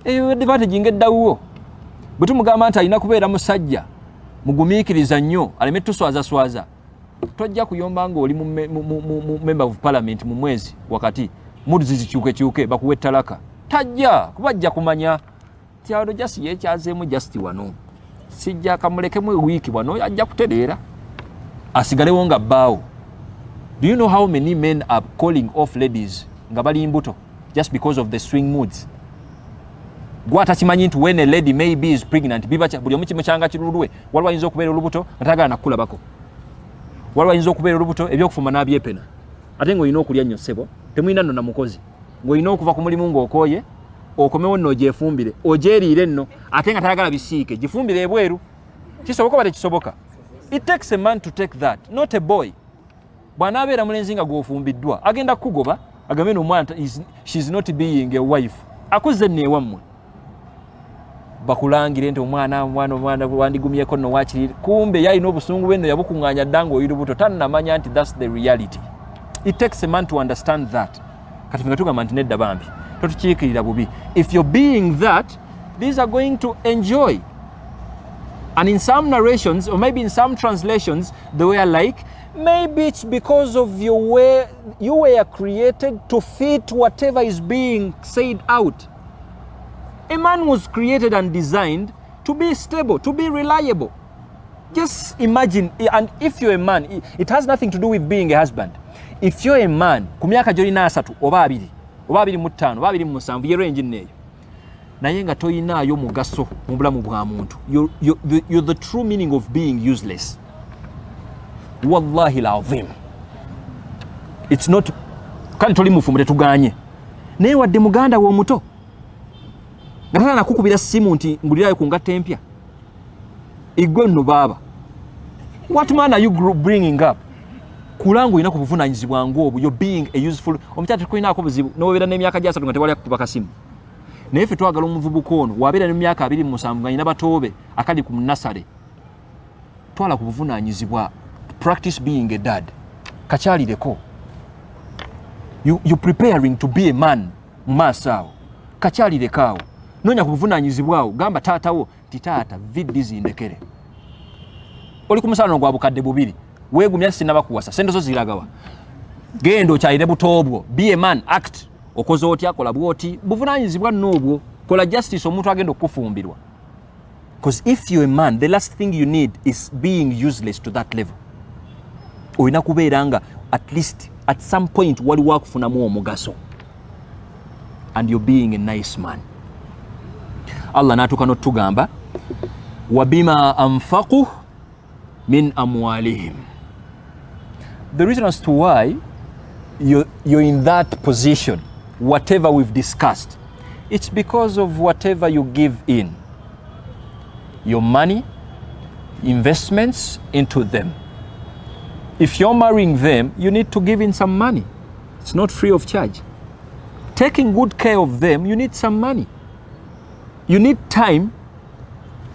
Eyo advantage ng'eddawo. Bwe tumugamba nti alina kubeera musajja mugumiikiriza nnyo aleme tuswaza tojja kuyomba ng'oli mu member of parliament mu mwezi wakati mudu zizikyuke bakuwa ettalaka tajja kubajja kumanya kyalo just yekyazeemu just wano sijja kamulekemu wiiki wano ajja kutereera asigalewo nga bbaawo. Do you know how many men are calling off ladies nga bali mbuto just because of the swing moods? Gwata kimanyi nti when a lady maybe is pregnant buli omu kimu kyanga kirulwe waliwo ayinza okubeera olubuto nga tagala nakulabako, waliwo ayinza okubeera olubuto ebyokufuma n'abyepena ate ng'olina okulya nnyo ssebo temulina nno na mukozi ng'olina okuva ku mulimu ng'okooye okomewo nno ogyefumbire ogyeriire nno ate nga tayagala bisiike gifumbire ebweru. Kisoboka oba tekisoboka? It takes a man to take that, not a boy. Bw'anaabeera mulenzi nga gw'ofumbiddwa agenda kukugoba agambe n'omwana she's not being a wife. Akuzze nno ewammwe bakulangire nti omwana wandigumyeko nno wakiri kumbe yalina obusungu bwe nno yabukuŋŋaanya dda ng'oyi lubuto tannamanya nti that's the reality. It takes a man to understand that. Kati nga tugamba nti nedda bambi totukiikirira bubi. If you're being that, these are going to enjoy. And in some narrations, or maybe in some translations, they were like, maybe it's because of your way you were created to fit whatever is being said out. A man was created and designed to be stable, to be reliable. Just imagine, and if you're a man, it has nothing to do with being a husband. If you're a man, ku myaka gy'olina 3 oba 2 oba 25 oba 27 ye range nneeyo naye nga toyinaayo mugaso mu bulamu bwa muntu, you're the true meaning of being useless. Wallahi alazim. It's not kale toli mufumu tetuganye naye wadde muganda w'omuto nga tala nakukubira simu nti ngulirayo ku ngatta empya igwe nno baaba. What man are you bringing up? Kulangu ina kubuvunaanyizibwa ng'obwo, you're being a useful. Omukyala tekulinaako buzibu n'obeera n'emyaka gya 3 nga tewali akukuba kasimu. Naye ffe twagala omuvubuka ono wabeera n'emyaka 27 nga nyina batoobe akali ku nasale twala ku buvunaanyizibwa. Practice being a dad. Kakyalireko. You preparing to be a man mu maaso awo. Kakyalireko awo. Noonya ku buvunaanyizibwa awo gamba taatawo ti taata viddi zindekere. Oli ku musalano gwa bukadde 2 weegumya sinaba kuwasa sente zo ziragawa genda okyalire buto obwo. Be a man, act. Okoze otya kola bwoti buvunaanyizibwa n'obwo kola justice omuntu agenda okufumbirwa. Because if you're a man, the last thing you need is being useless to that level. Oyina kubeera nga at least at some point waliwo akufunamu omugaso and you're being a nice man. Allah n'atuuka n'otugamba wabima anfaqu min amwalihim. The reason as to why you're in that position, whatever we've discussed, it's because of whatever you give in. Your money, investments into them. If you're marrying them, you need to give in some money. It's not free of charge. Taking good care of them, you need some money. You need time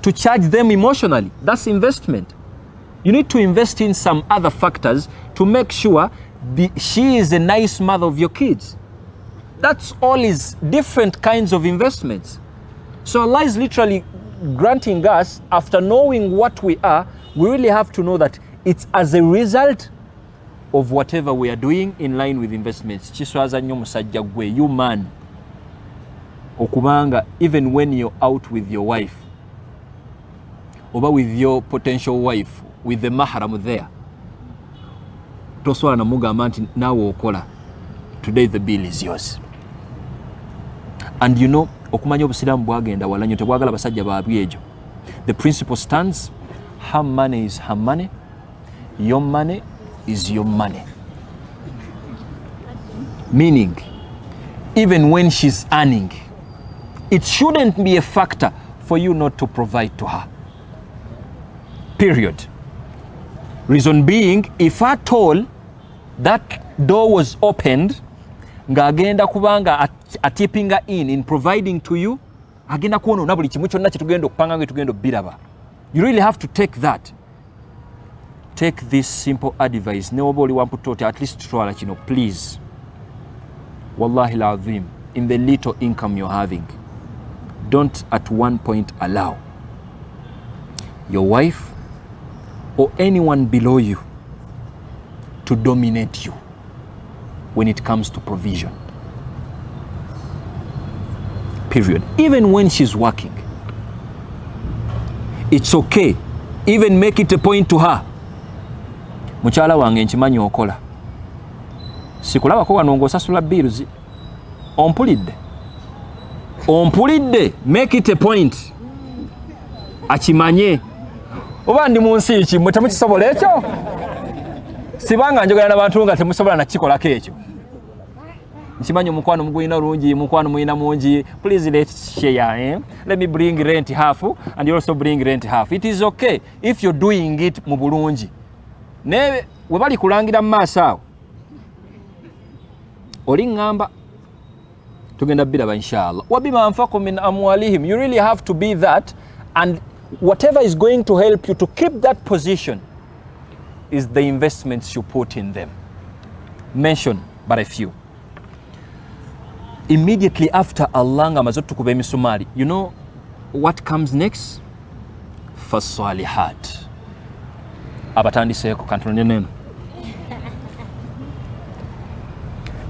to charge them emotionally. That's investment. You need to invest in some other factors to make sure she is a nice mother of your kids. That's all is different kinds of investments. So Allah is literally granting us, after knowing what we are, we really have to know that it's as a result of whatever we are doing in line with investments. Kiswaza nnyo musajja gwe, you man. Okubanga even when you're out with your wife, oba with your potential wife, with the mahram there, toswala namugamba nti naawe okola, today the bill is yours. And you know, okumanya obusiraamu bwagenda wala nnyo tebwagala basajja babyejo. The principle stands, her money is her money, your money is your money. Meaning, even when she's earning, it shouldn't be a factor for you not to provide to her. Period. Reason being, if at all that door was opened, nga agenda kubanga atipinga in providing to you, agenda kuona na buli kimu kyonna kitugenda okupanga tugenda biraba. You really have to take that. Take this simple advice. Ne oba oli wamputote, at least twala kino, please. Wallahi alazim, in the little income you're having, don't at one point allow your wife or anyone below you to dominate you when it comes to provision. period, even when she's working. It's okay. Even make it a point to her. Muchala wange nchimanyi okola. Sikulaba ko wano ng'osasula bills. Ompulidde. Make it a point. Akimanye. Oba ndi mu nsi ki mwe temukisobola ekyo? Sibanga njogera n'abantu nga temusobola na kikolako ekyo. Nchimanyi omukwano mugulina olungi, mukwano muyina mungi. Please let's share. Let me bring rent half and you also bring rent half. It is okay if you're doing it mu bulungi. Ne we bali kulangira mu maaso awo. Oli ngamba tugenda biraba inshallah. Wabima anfaqu min amwalihim. You really have to be that, and whatever is going to help you to keep that position is the investments you put in them. Mention but a few. Immediately after Allah ngamaze tukuba emisumali, you know what comes next? Fasalihat. Abatandiseko kantonye neno.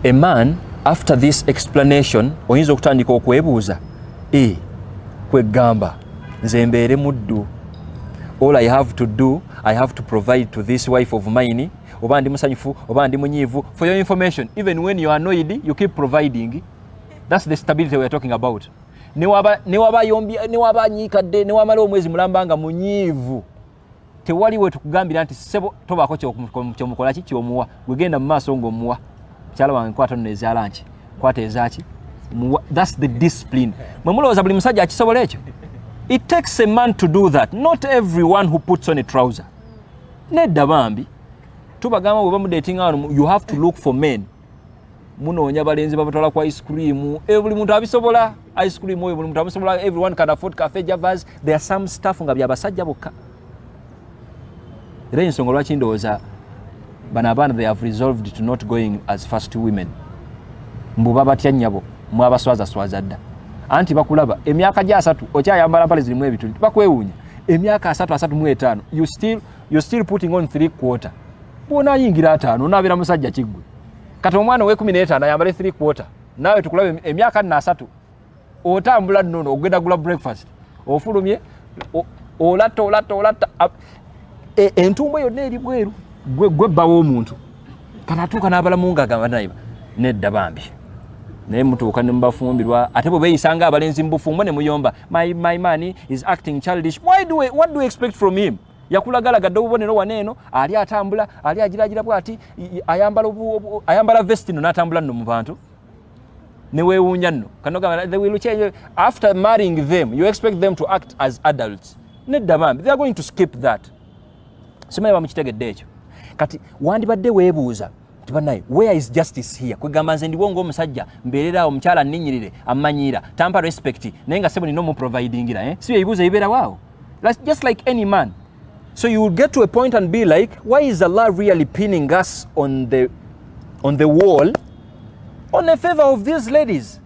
A man, after this explanation, oyinza okutandika okwebuuza, kwegamba nze mbeere muddu. All I have to do, I have to provide to this wife of mine. Oba ndi musanyufu, oba ndi munyiivu. For your information, even when you are annoyed, you keep providing. That's the stability we are talking about. Newaba nyikadde, newamala omwezi mulamba nga munyiivu. Tewaliwe tukugambira nti sebo tobaako kyomukola ki kyomuwa. Wegenda mu maaso ng'omuwa. Kyala wange kwata nno ezaala nki. Kwata ezaaki. That's the discipline. Mwe mulowooza buli musajja akisobola ekyo? It takes a man to do that. Not everyone who puts on a trouser. Nedda bambi. Tubagamba bwe bamudating awo, you have to look for men. Munoonya balenzi babatwala kwa ice cream. Every muntu abisobola ice cream oyo buli muntu abisobola. Everyone can afford cafe javas. There are some stuff nga byabasajja bokka. Era ensonga lwaki ndowooza bano abaana they have resolved to not going as first women. Mbuba batya nnyabo mwabaswaza dda. Anti bakulaba emyaka gya 3 okyayambala mpale zirimu ebituli. Bakwewuunya emyaka 35 you're still putting on 3/4. Bwona yingira 5 onabeera musajja kiggwe. Kati omwana we 15 ayambale 3/4. Nawe tukulabe emyaka 3 otambula nnono ogenda gula breakfast. Ofulumye olatta entumbo yonna eri bweru gwe bbawo omuntu. Kati atuuka n'abalamu ng'agamba naye nedda bambi. Naye mutuuka ne mubafumbirwa ate bwe beeyisanga abalenzi mu bufumbo ne muyomba. My man is acting childish. What do you expect from him? Yakulagalagadde obubonero waneeno ali atambula ali agiragira bwati ayambala vesti no n'atambula nno mu bantu ne weewuunya nno kanogamba they will change after marrying them. You expect them to act as adults. Nedda bambi, they are going to skip that. Simanyi bamukitegedde ekyo. Kati wandibadde weebuuza tibanaye where is justice here? Kwegamba nze ndiwo ng'omusajja mbeerera omukyala nninyirire amanyiira tampa respect naye nga sebo nina omuprovidingira si ebibuuzo ebibeera waawo. Just like any man. So you will get to a point and be like, why is Allah really pinning us on the wall on the favor of these ladies?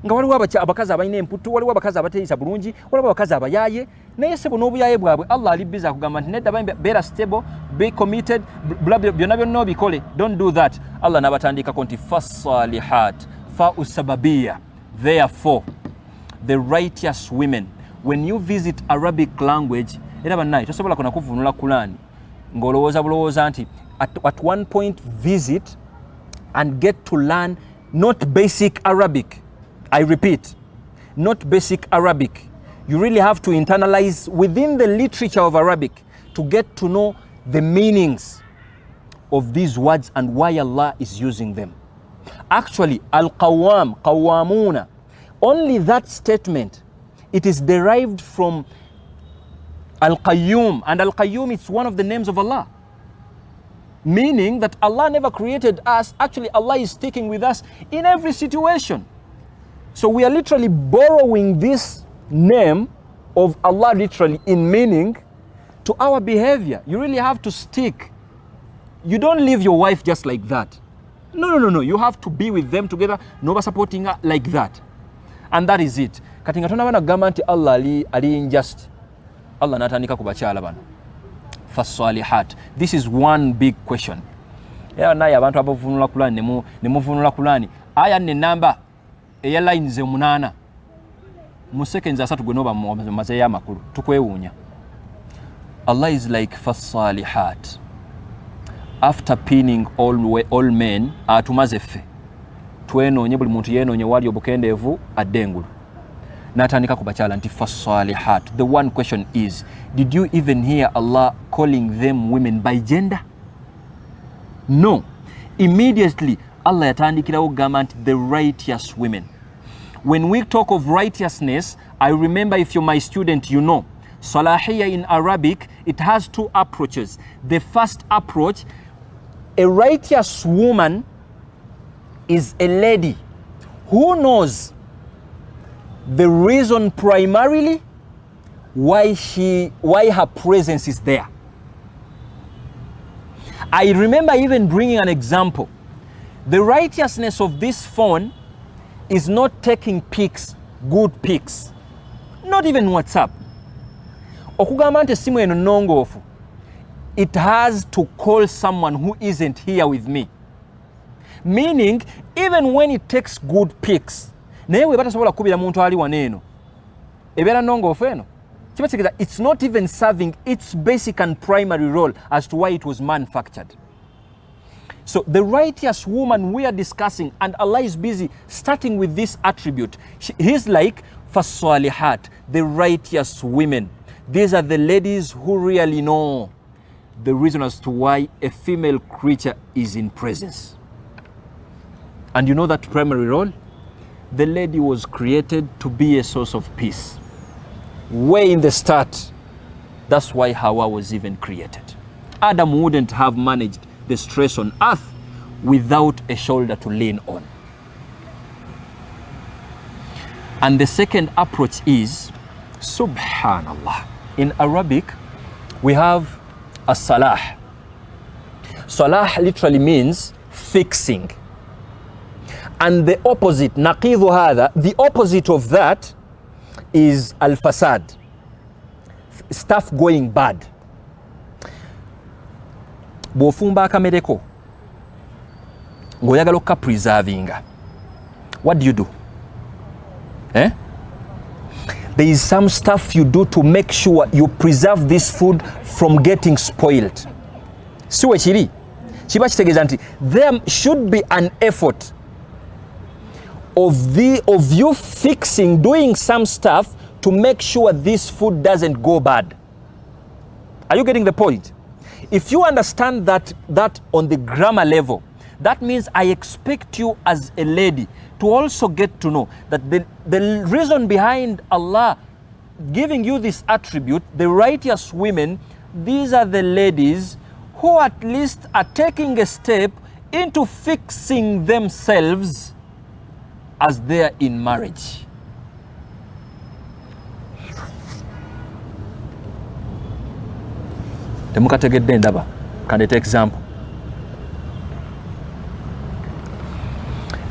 Nga waliwo abakazi abalina emputu, waliwo abakazi abateeyisa bulungi, waliwo abakazi abayaaye, naye sebo n'obuyaaye bwabwe Allah ali busy akugamba nti nedda beera stable, be committed, byonna byonna obikole. Don't do that. Allah n'abatandikako nti fasalihat fa'u sababiyya. Therefore, the righteous women, when you visit Arabic language, era bannaye tosobola kona kuvunula Qur'an ng'olowooza bulowooza nti at one point visit and get to learn not basic Arabic. I repeat, not basic Arabic. You really have to internalize within the literature of Arabic to get to know the meanings of these words and why Allah is using them. Actually, al-qawwam, qawwamuna, only that statement, it is derived from Al-Qayyum, and Al-Qayyum is one of the names of Allah. Meaning that Allah never created us. Actually, Allah is sticking with us in every situation. So we are literally borrowing this name of Allah literally in meaning to our behavior. You really have to stick. You don't leave your wife just like that. No. You have to be with them together. Nobody supporting her like that. And that is it. Katinga tonabana gamanti Allah ali unjust. Allah natandika ku bakyala bano. Fasalihat. This is one big question. Era naye abantu abavunula Qur'an ne muvunula Qur'an. Aya ne namba eya lines 8. mu seconds asatu gwe noba maze y'amakulu tukwewuunya. Allah is like fasalihat. After pinning all men atumaze ffe twenoonye buli muntu yeenoonye wali obukendeevu addengulu n'atandika ku bakyala nti fasalihat. The one question is, did you even hear Allah calling them women by gender? No. Immediately Allah yatandikirawo kugamba nti the righteous women. When we talk of righteousness, I remember, if you're my student, you know, Salahiyya in Arabic, it has two approaches. The first approach, a righteous woman is a lady who knows the reason primarily why her presence is there. I remember even bringing an example. The righteousness of this phone is not taking pics, good pics, not even WhatsApp. Okugamba nti simu eno nnongoofu, it has to call someone who isn't here with me. Meaning, even when it takes good pics, naye we batasobola kubira muntu ali waneeno, ebeera nnongoofu eno. Kiba kitegeeza it's not even serving its basic and primary role as to why it was manufactured. So the righteous woman we are discussing, and Allah is busy starting with this attribute. He's like fasalihat, the righteous women. These are the ladies who really know the reason as to why a female creature is in presence. And you know that primary role? The lady was created to be a source of peace. Way in the start, that's why Hawa was even created. Adam wouldn't have managed the stress on earth without a shoulder to lean on. And the second approach is, subhanallah. In Arabic, we have a salah. Salah literally means fixing. And the opposite, naqidhu hadha, the opposite of that is al-fasad, stuff going bad. Bw'ofumba akamereko ng'oyagala okka preservinga, what do? There is some stuff you do to make sure you preserve this food from getting spoiled. Si we kiri kiba kitegeeza nti there should be an effort of you fixing, doing some stuff to make sure this food doesn't go bad. Are you getting the point? If you understand that on the grammar level, that means I expect you as a lady to also get to know that the reason behind Allah giving you this attribute, the righteous women, these are the ladies who at least are taking a step into fixing themselves as they are in marriage. Temukategedde ndaba. Can I take example?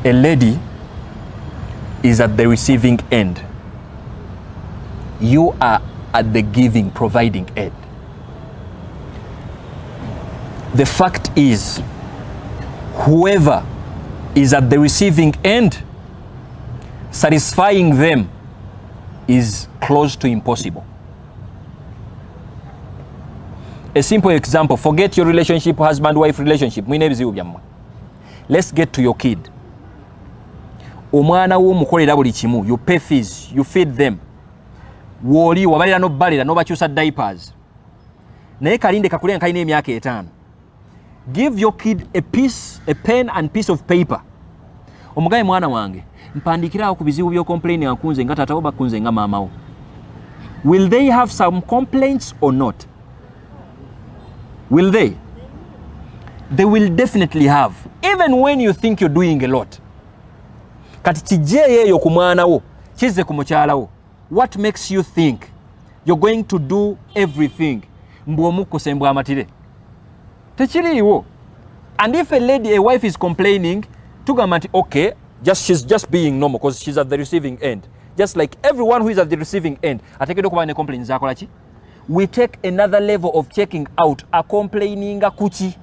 A lady is at the receiving end. You are at the giving, providing end. The fact is, whoever is at the receiving end, satisfying them is close to impossible. A simple example, forget your relationship, husband-wife relationship. Let's get to your kid. Omwana wo mukolera buli kimu, you pay fees, you feed them. Woli wabalira no balira no bakyusa diapers. Naye kalinde kakulira kalina emyaka 5. Give your kid a pen and piece of paper. Omugaye mwana wange, mpandikira ku bizibu byo complain akunze nga tata oba kunze nga mama wo. Will they have some complaints or not? Will they? They will definitely have, even when you think you're doing a lot. Kati kijeye yo ku mwana wo, kize ku mukyala wo. What makes you think you're going to do everything? Mbwomukose mbwa amatire. Tekiriwo. And if a wife is complaining, tugamba okay, she's just being normal because she's at the receiving end. Just like everyone who is at the receiving end. Atekeddwa kuba ne complaints zakola ki? We take another level of checking out. A complaining kuchi.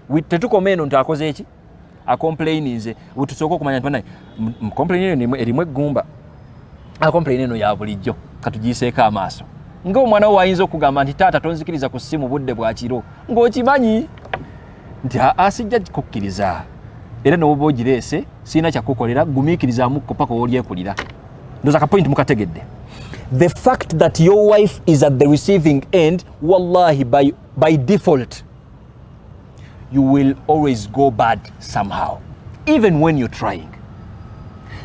We tetukomeno nti akoze eki? A complaining ze. Utusoko kumanya ntwana. Complaining erimu egumba. Complain eno ya bulijjo katugiseeko amaaso ng'omwana wo ayinza okugamba nti taata tonzikiriza ku ssimu budde bwa kiro ng'okimanyi nti asijja kukkiriza era n'oba ogireese sirina kyakukolera gumiikirizaamu paka olyekulira ndoza ka point mukategedde. The fact that your wife is at the receiving end, wallahi by default you will always go bad somehow, even when you're trying.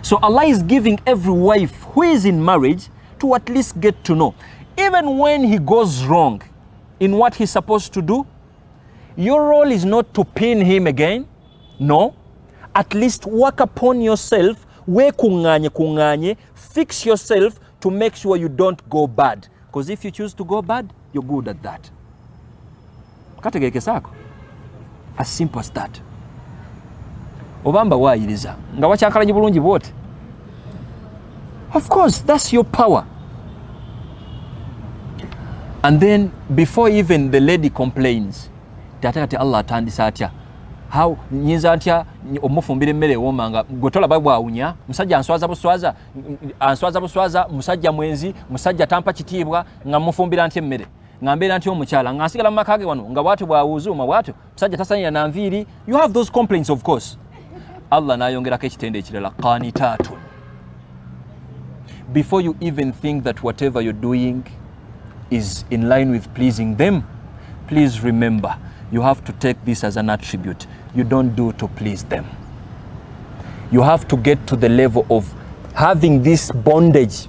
So Allah is giving every wife who is in marriage to at least get to know, even when he goes wrong in what he's supposed to do, your role is not to pin him again. No, at least work upon yourself, kunganye, fix yourself to make sure you don't go bad. Because if you choose to go bad, you're good at that. Kategeke sako. As simple as that. Obamba waayiriza nga wakyakalanye bulungi bwote. Of course, that's your power. And then before even the lady complains, ate Allah atandisa atya, how nyinza atya omufumbira emmere ewomanga gwe bwawunya musajja answaza buswaza musajja mwenzi musajja tampa kitiibwa nga mufumbira ntya emmere nga mbeera ntya omukyala nga nsigala mu maka ge wano nga bwatyo bwawuzuuma bwatyo musajja tasanyira na nviiri. You have those complaints, of course. Allah n'ayongerako ekitende ekirala, qanitatun. Before you even think that whatever you're doing is in line with pleasing them, please remember, you have to take this as an attribute. You don't do to please them. You have to get to the level of having this bondage,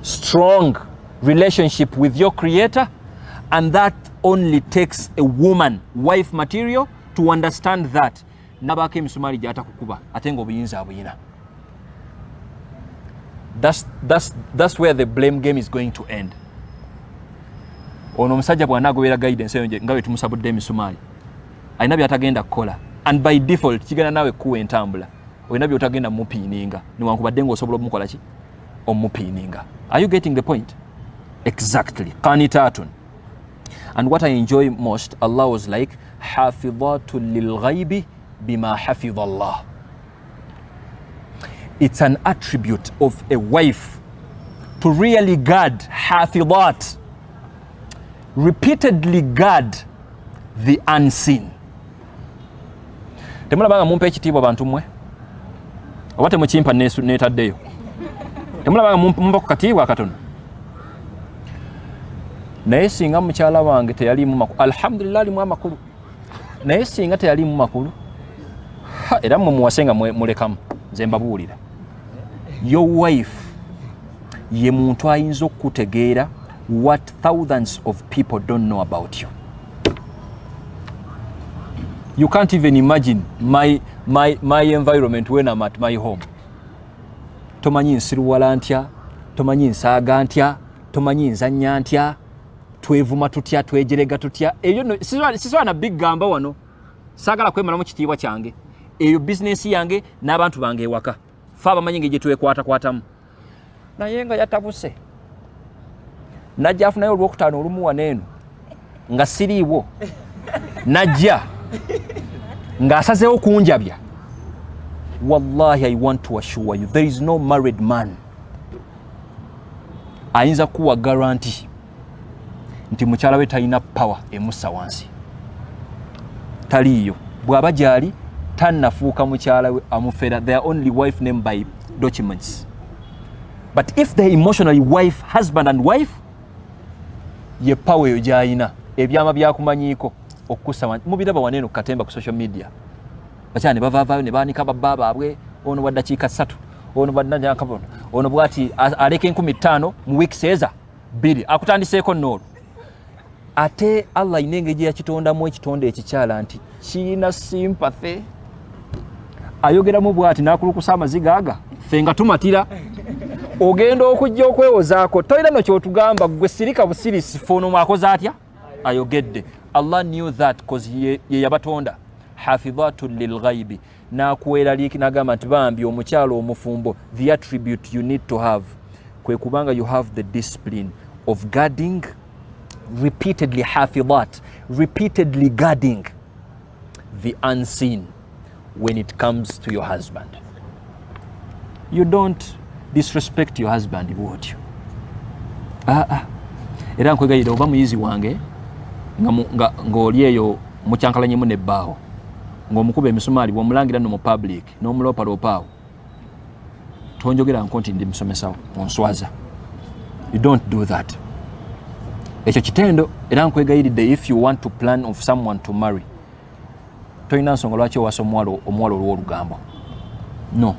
strong relationship with your Creator, and that only takes a woman, wife material, to understand that. Nabake misumari jata kukuba, atengo buyinza abuyina. That's where the blame game is going to end. Ono musajja bwana agoberera guidance eyo ngawe tumusabudde emisumali alina byatagenda kukola, and by default kigenda nawe kuwa entambula olina byotagenda mupiininga niwankubadde ng'osobola omukola ki omupiininga. Are you getting the point? Exactly. Qanitatun. And what I enjoy most, Allah was like hafidhatu lilghaibi bima hafidha Allah. It's an attribute of a wife to really guard, hafidhat, repeatedly guard the unseen. Temulabanga mumpa ekitiibwa bantu mmwe oba temukimpa neetaddeyo. Temulabanga mumpa ku katiibwa akatono. Naye singa mukyala wange teyalimu makulu, alhamdulillah alimu amakulu, naye singa teyalimu makulu era mmwe muwasenga mulekamu, nze mbabuulira, your wife ye muntu ayinza okutegeera what thousands of people don't know about you. You can't even imagine my environment when I'm at my home. Tomanyi nsiruwala ntya, tomanyi nsaaga ntya, tomanyi nzannya ntya, twevuma tutya, twejerega tutya. Eyo siswa na big gamba wano. Saagala kwemalamu kitiibwa kyange. Eyo business yange n'abantu bange ewaka. Fa abamanyi ng'egye twekwatakwatamu. Naye nga yatabuse. Najja afunayo olwokutaano olumu waneeno nga siriiwo. Najja ng'asazeewo kunjabya. Wallahi, I want to assure you, there is no married man ayinza kuwa guarantee nti mukyala we talina power emussa wansi. Taliiyo. Bw'aba gyali tannafuuka mukyala we amufera, they are only wife named by documents. But if they're emotionally wife, husband and wife, ye power eyo gy'ayina, ebyama byakumanyiiko okukussa mubiraba waneeno katemba ku social media. Bakyala ne bavaavaayo ne baanika babba baabwe, ono bwa ddakiika 3, ono bwa nnanyakabono, ono bwati aleka 15 mu weeks eza 2 akutandiseeko nnoolu. Ate Allah inenge gye yakitondamu ekitonde ekikyala nti kiina sympathy. Ayogeramu bwati n'akulukusa amaziga aga ffe nga tumatira. Ogenda okujja okwewozaako toyina no kyotugamba gwe sirika busirisi fono mwakoze atya ayogedde. Allah knew that because ye yabatonda hafidhatu lilghaibi, n'akuweraliiki n'agamba nti bambi omukyalo omufumbo, the attribute you need to have kwe kubanga you have the discipline of guarding repeatedly, hafidhat, repeatedly guarding the unseen when it comes to your husband. You don't disrespect your husband bwotyo. Era nkwegayira oba muyizi wange ng'oli eyo mukyankalanyemu nebbaawo ng'omukuba emisumaali bw'omulangira no mu public n'omulopalopaawo tonjogera nti ndi musomesawo onswaza. You don't do that. Ekyo kitendo era nkwegayiridde if you want to plan of someone to marry toyina nsonga lwaki owasa omuwala olw'olugambo. No.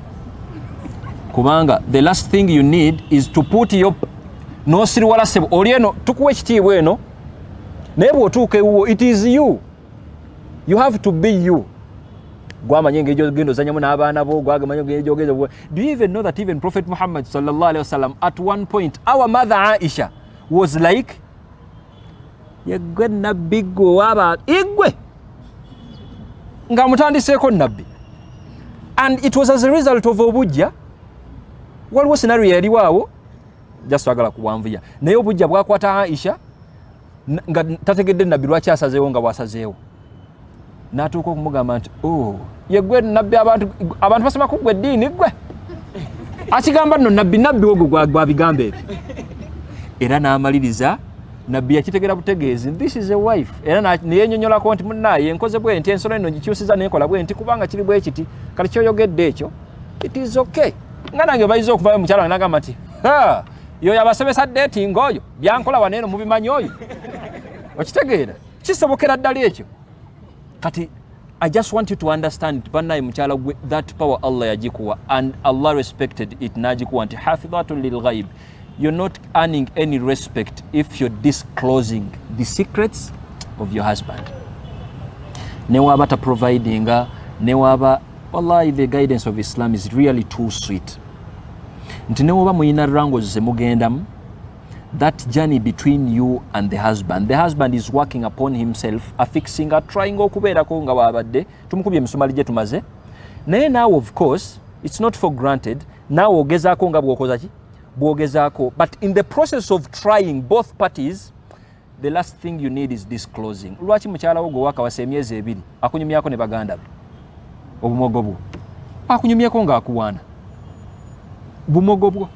Kubanga the last thing you need is to put your nosiriwala sebo oli eno tukuwa ekitiibwa eno naye bw'otuuka ewuwo it is you. You have to be you. Gwamanye engeri gy'ogenda ozanyamu n'abaana bo gwamanye engeri gy'ogenda. Do you even know that even Prophet Muhammad sallallahu alaihi wasallam at one point our mother Aisha was like yegwe nabbi gwe waba igwe nga mutandiseeko nabbi, and it was as a result of obujja. Waliwo scenario yaliwaawo just agala kuwanvuya naye obujja bwakwata Aisha nga tategedde nabbi lwaki asazeewo nga bwasazeewo n'atuuka okumugamba nti yegwe nabbi abantu basoma ku gwe ddiini gwe akigamba nno nabbi ogwo gwabigambo ebyo. Era n'amaliriza nabbi yakitegera butegeezi this is a wife. Era neyenyonyolako nti munnaye enkoze bwe nti ensolo eno gikyusiza nenkola bwe nti kubanga kiri bwe kiti kati kyoyogedde ekyo it is okay. Nga nange bayiza okuvayo mukyala wange n'agamba nti yoyo abasomesa dating oyo byankola waneeno mubimanyi oyo okitegeera kisobokera ddala ekyo. Kati I just want you to understand bannaye mukyala gwe that power Allah yagikuwa and Allah respected it n'agikuwa nti hafidhatun lilghaib. You're not earning any respect if you're disclosing the secrets of your husband. Newaba ta providing newaba wallahi the guidance of Islam is really too sweet. Nti newaba muyina rango ze mugendamu that journey between you and the husband is working upon himself affixing trying okubeerako nga babadde tumukubye emisumali gye tumaze naye now of course it's not for granted now ogezaako nga bwokoza ki bwogezaako, but in the process of trying both parties the last thing you need is disclosing. Lwaki mukyala wo gwe wakawasa emyezi 2 akunyumyako ne baganda be obumogo bwo akunyumyako ng'akuwaana bumogo bwo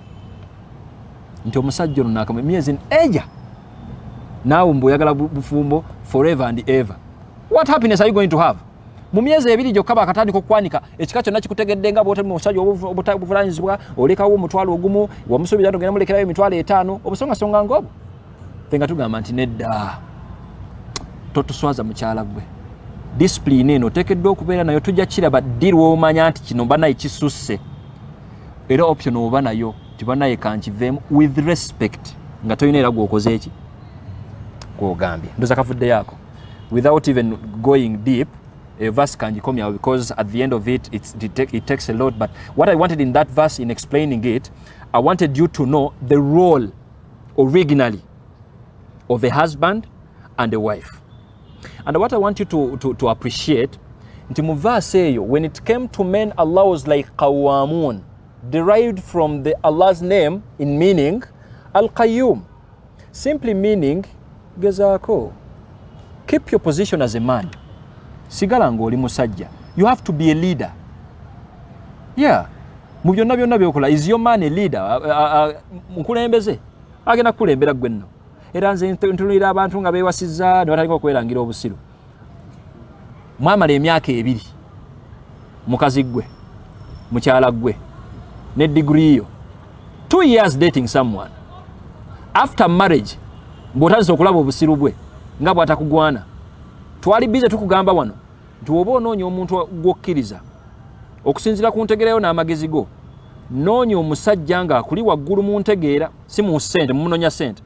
nti omusajja ono naakamu emyezi eja naawe mbw'oyagala bufumbo forever and ever. What happiness are you going to have? Mu myezi 2 gyokka bakatandika okwanika ekika kyonna kikutegedde nga bw'otali musajja obuvunanyizibwa olekawo omutwalo ogumu wamusuubira nti ogenda mulekerayo emitwalo 5 obusongasonga ng'obwo. Ffe nga tugamba nti nedda totuswaza mukyala gwe. Discipline eno oteekeddwa okubeera nayo tujja kiraba ddi lw'omanya nti kino banaye kisusse era option oba nayo tibanaye kankiveemu with respect nga toyina era gwokoze eki gwogambye ndoza kafudde yako without even going deep. A verse kanjikomya because at the end of it it takes a lot, but what I wanted in that verse in explaining it, I wanted you to know the role originally of a husband and a wife. And what I want you to appreciate nti mu verse eyo when it came to men Allah was like qawamun, derived from the Allah's name in meaning Al-Qayyum, simply meaning gezaako keep your position as a man. Sigala ng'oli musajja. You have to be a leader. Yeah. Mu byonna byokola is your man a leader? Mukulembeze agenda kukulembera gwe nno. Era nze ntulira abantu nga beewasizza ne batalinga okwerangira obusiru. Mwamala emyaka 2 mukazi gwe mukyala gwe ne degree yo 2 years dating someone. After marriage bw'otandise okulaba obusiru bwe nga bw'atakugwana twali bize tukugamba wano nti oba onoonya omuntu gwokkiriza okusinzira ku ntegeerayo n'amagezi go noonya omusajja nga akuli waggulu mu ntegeera si mu ssente mumunoonya ssente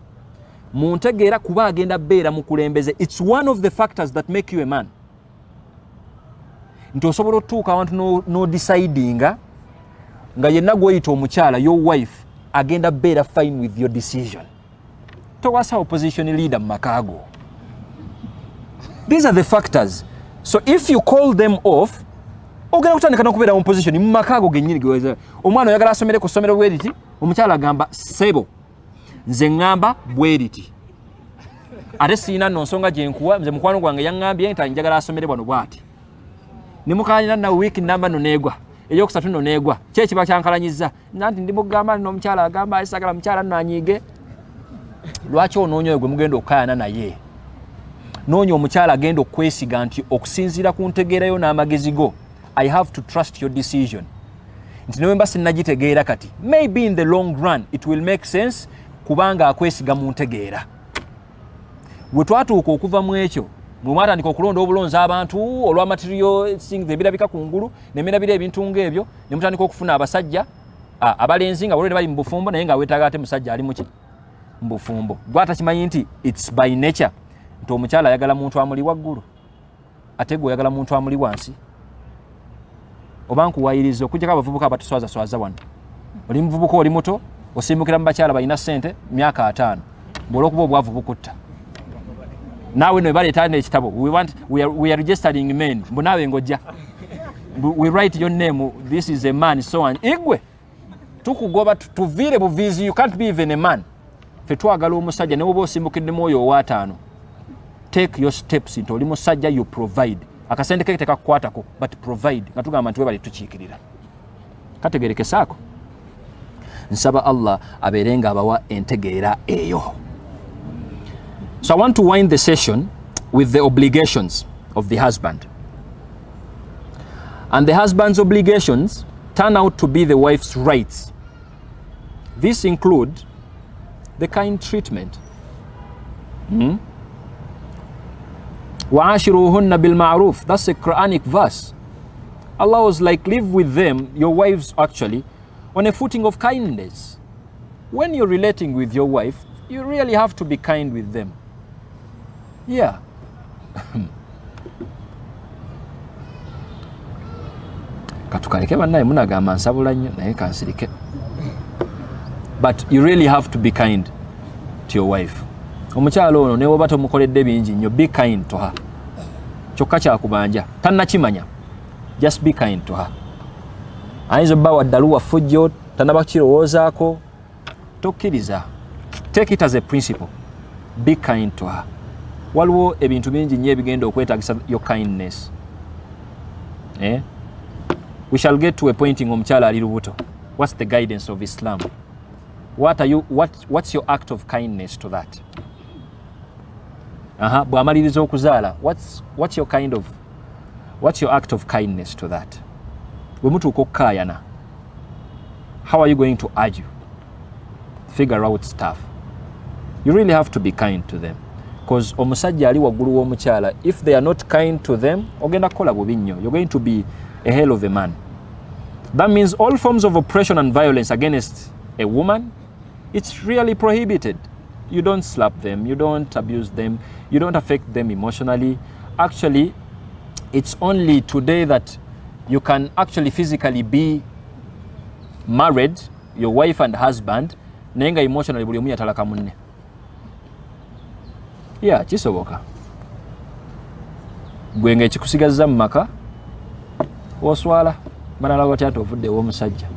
mu ntegeera kuba agenda beera mukulembeze. It's one of the factors that make you a man. Nti osobola otuuka awantu no decidinga nga yenna gw'oyita omukyala your wife agenda beera fine with your decision. Towasa opposition leader mu makaago. These are the factors. So if you call them off, ogenda kutandika n'okubeera mu position mu makaago gennyini geweza. Omwana oyagala asomere ku ssomero bweriti, omukyala agamba sebo nze ngamba bweriti. Ate siina nno nsonga gye nkuwa, nze mukwano gwange yaŋŋambye nti njagala asomere bwano bw'ati. Ne mukaanira na week number no neegwa. eyokusatu nno neegwa kye kiba kyankalanyiza nanti ndi mugamba n'omukyala agamba ayisagala mukyala nno anyiige lwaki onoonya oyo gwe mugenda okukayana naye noonya omukyala agenda okwesiga nti okusinziira ku ntegeerayo n'amagezi go I have to trust your decision nti newe mba sinnagitegeera kati maybe in the long run it will make sense kubanga akwesiga mu ntegeera bwe twatuuka okuva mu ekyo mwe mwatandika okulonda obulonzi abantu olwa material things ebirabika kungulu nemirabira ebintu ng'ebyo ne mutandika okufuna abasajja abalenzi nga bolere bali mu bufumbo naye nga weetaaga ate musajja ali muki mu bufumbo gwatakimanyi nti it's by nature nti omukyala ayagala muntu amuli waggulu ate gwe oyagala muntu amuli wansi oba nkuwayiriza okujjako abavubuka abatuswazaswaza wano oli muvubuka oli muto osimbukira mu bakyala balina ssente myaka 5 bw'olwokuba obwavu bukutta naawe no baleeta n'ekitabo we are registering men mbu naawe ng'ojja we write your name this is a man so on igwe tukugoba tuviire buviizi you can't be even a man fe twagala omusajja newe oba osimbukiddemu oyo owa5 take your steps nti oli musajja you provide akasente ke tekakukwatako but provide nga tugamba nti we bali tukiikirira kategerekesaako nsaba Allah abeere nga abawa entegeera eyo. So I want to wind the session with the obligations of the husband. And the husband's obligations turn out to be the wife's rights. These include the kind treatment. وَعَاشِرُوهُنَّ بِالْمَعْرُوفِ That's a Quranic verse. Allah was like, live with them, your wives actually, on a footing of kindness. When you're relating with your wife, you really have to be kind with them. Yeah. Katukaleke bannaye munagamba nsabula nnyo naye kansirike. But you really have to be kind to your wife. Omukyalo ono ne woba tomukoledde bingi nnyo, be kind to her. Kyokka kyakubanja tannakimanya, just be kind to her. Ayinza obba waddaluwa ffujjo tannaba kirowoozaako, tokkiriza. Take it as a principle. Be kind to her. Waliwo ebintu bingi nnyo ebigenda okwetaagisa your kindness. We shall get to a point in omukyala ali lubuto. What's the guidance of Islam? What's your act of kindness to that? Bw'amaliriza okuzaala, what's your act of kindness to that? Bwe mutuuka okukaayana, how are you going to argue? Figure out stuff. You really have to be kind to them. Because omusajja ali waggulu w'omukyala, if they are not kind to them, ogenda kukola bubi nnyo. You're going to be a hell of a man. That means all forms of oppression and violence against a woman, it's really prohibited. You don't slap them, you don't abuse them, you don't affect them emotionally. Actually, it's only today that you can actually physically be married, your wife and husband, naye nga emotionally buli omu yatalaka munne. Yeah, kisoboka. Gwe ng'ekikusigazza mu maka oswala banala bati ate ovudde w'omusajja.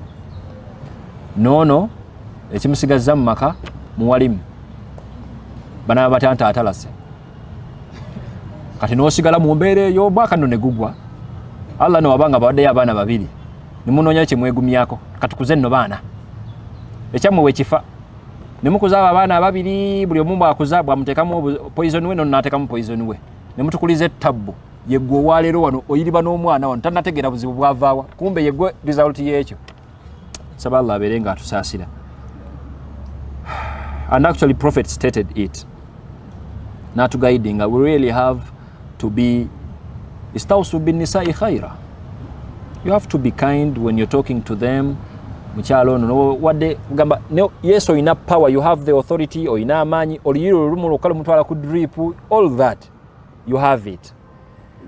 Noono ekimusigazza mu maka muwalimu banala bati ante atalase. Kati n'osigala mu mbeera eyo omwaka nno ne gugwa. Allah ne wabanga bawaddeyo abaana babiri ne munoonya kye mwegumyako katukuze nno baana. Ekyammwe we kifa. Ne mukuzaaba abaana ababiri buli omu bw'akuza bw'amuteekamu poison we nonno n'ateekamu poison we. Ne mutukuliza ettabbu yeggwe owaleero wano oyiriba n'omwana wano tannategeera buzibu bwavaawa kumbe yeggwe result y'ekyo. Saba Allah abeere nga atusaasira. And actually Prophet stated it. Not guiding, we really have to be istawsu bin nisa'i khaira. You have to be kind when you're talking to them. Mukyalo no wadde gamba yes oyina power, you have the authority, oyina amaanyi, oliyiro olumu lokala mutwala ku drip, all that you have it.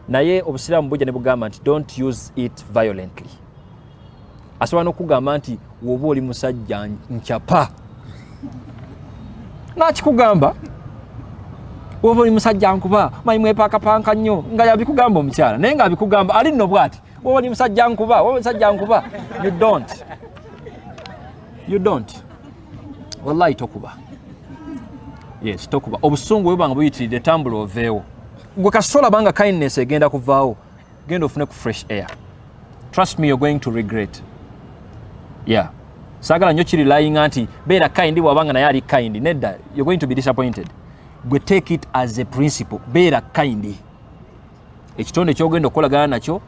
Naye obusiraamu bujja ne bugamba nti don't use it violently. Asobola n'okugamba nti woba oli musajja nkyapa. Nakikugamba woba oli musajja nkuba mayi mwepaakapaanka nnyo nga yabikugamba omukyala naye nga abikugamba ali nno bw'ati woba oli musajja nkuba woba musajja nkuba. You don't. Wallahi tokuba. Yes, tokuba. Obusungu bwe banga buyitiridde tambula oveewo. Gwe kasola banga kindness egenda kuvaawo genda ofune ku fresh air. trust me, you're going to regret. Yeah. Sagala nyo chiri lying anti beera kind wabanga naye ali kind nedda, you're going to be disappointed. Gwe take it as a principle, beera kind. Ekitonde kyogenda okukolagana nakyo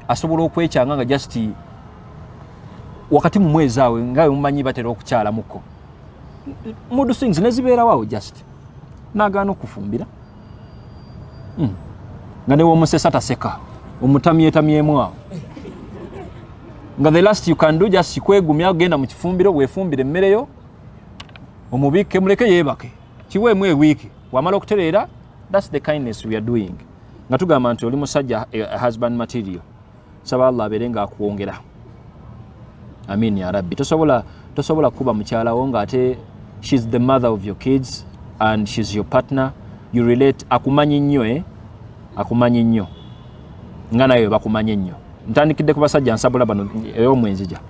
asobola okwekyanga nga just wakati mu mwezi awe nga mumanyi batera okukyala muko mood swings nezibeera waawo just nagaana okufumbira nga newe omusesa taseka omutamyetamyemu awo nga the last you can do just kwegumya genda mu kifumbiro weefumbire emmereyo omubike muleke yeebake kiweemu ewiiki wamala okutereera. That's the kindness we are doing. Nga tugamba nti oli musajja husband material, saba Allah abeere nga akuwongera. Amin ya Rabbi. Tosobola kuba mukyalawo nga ate she's the mother of your kids and she's your partner. You relate, akumanyi nnyo akumanyi nnyo nga nayo bakumanyi nnyo. Ntandikidde ku basajja nsabula bano ey'omwenzija.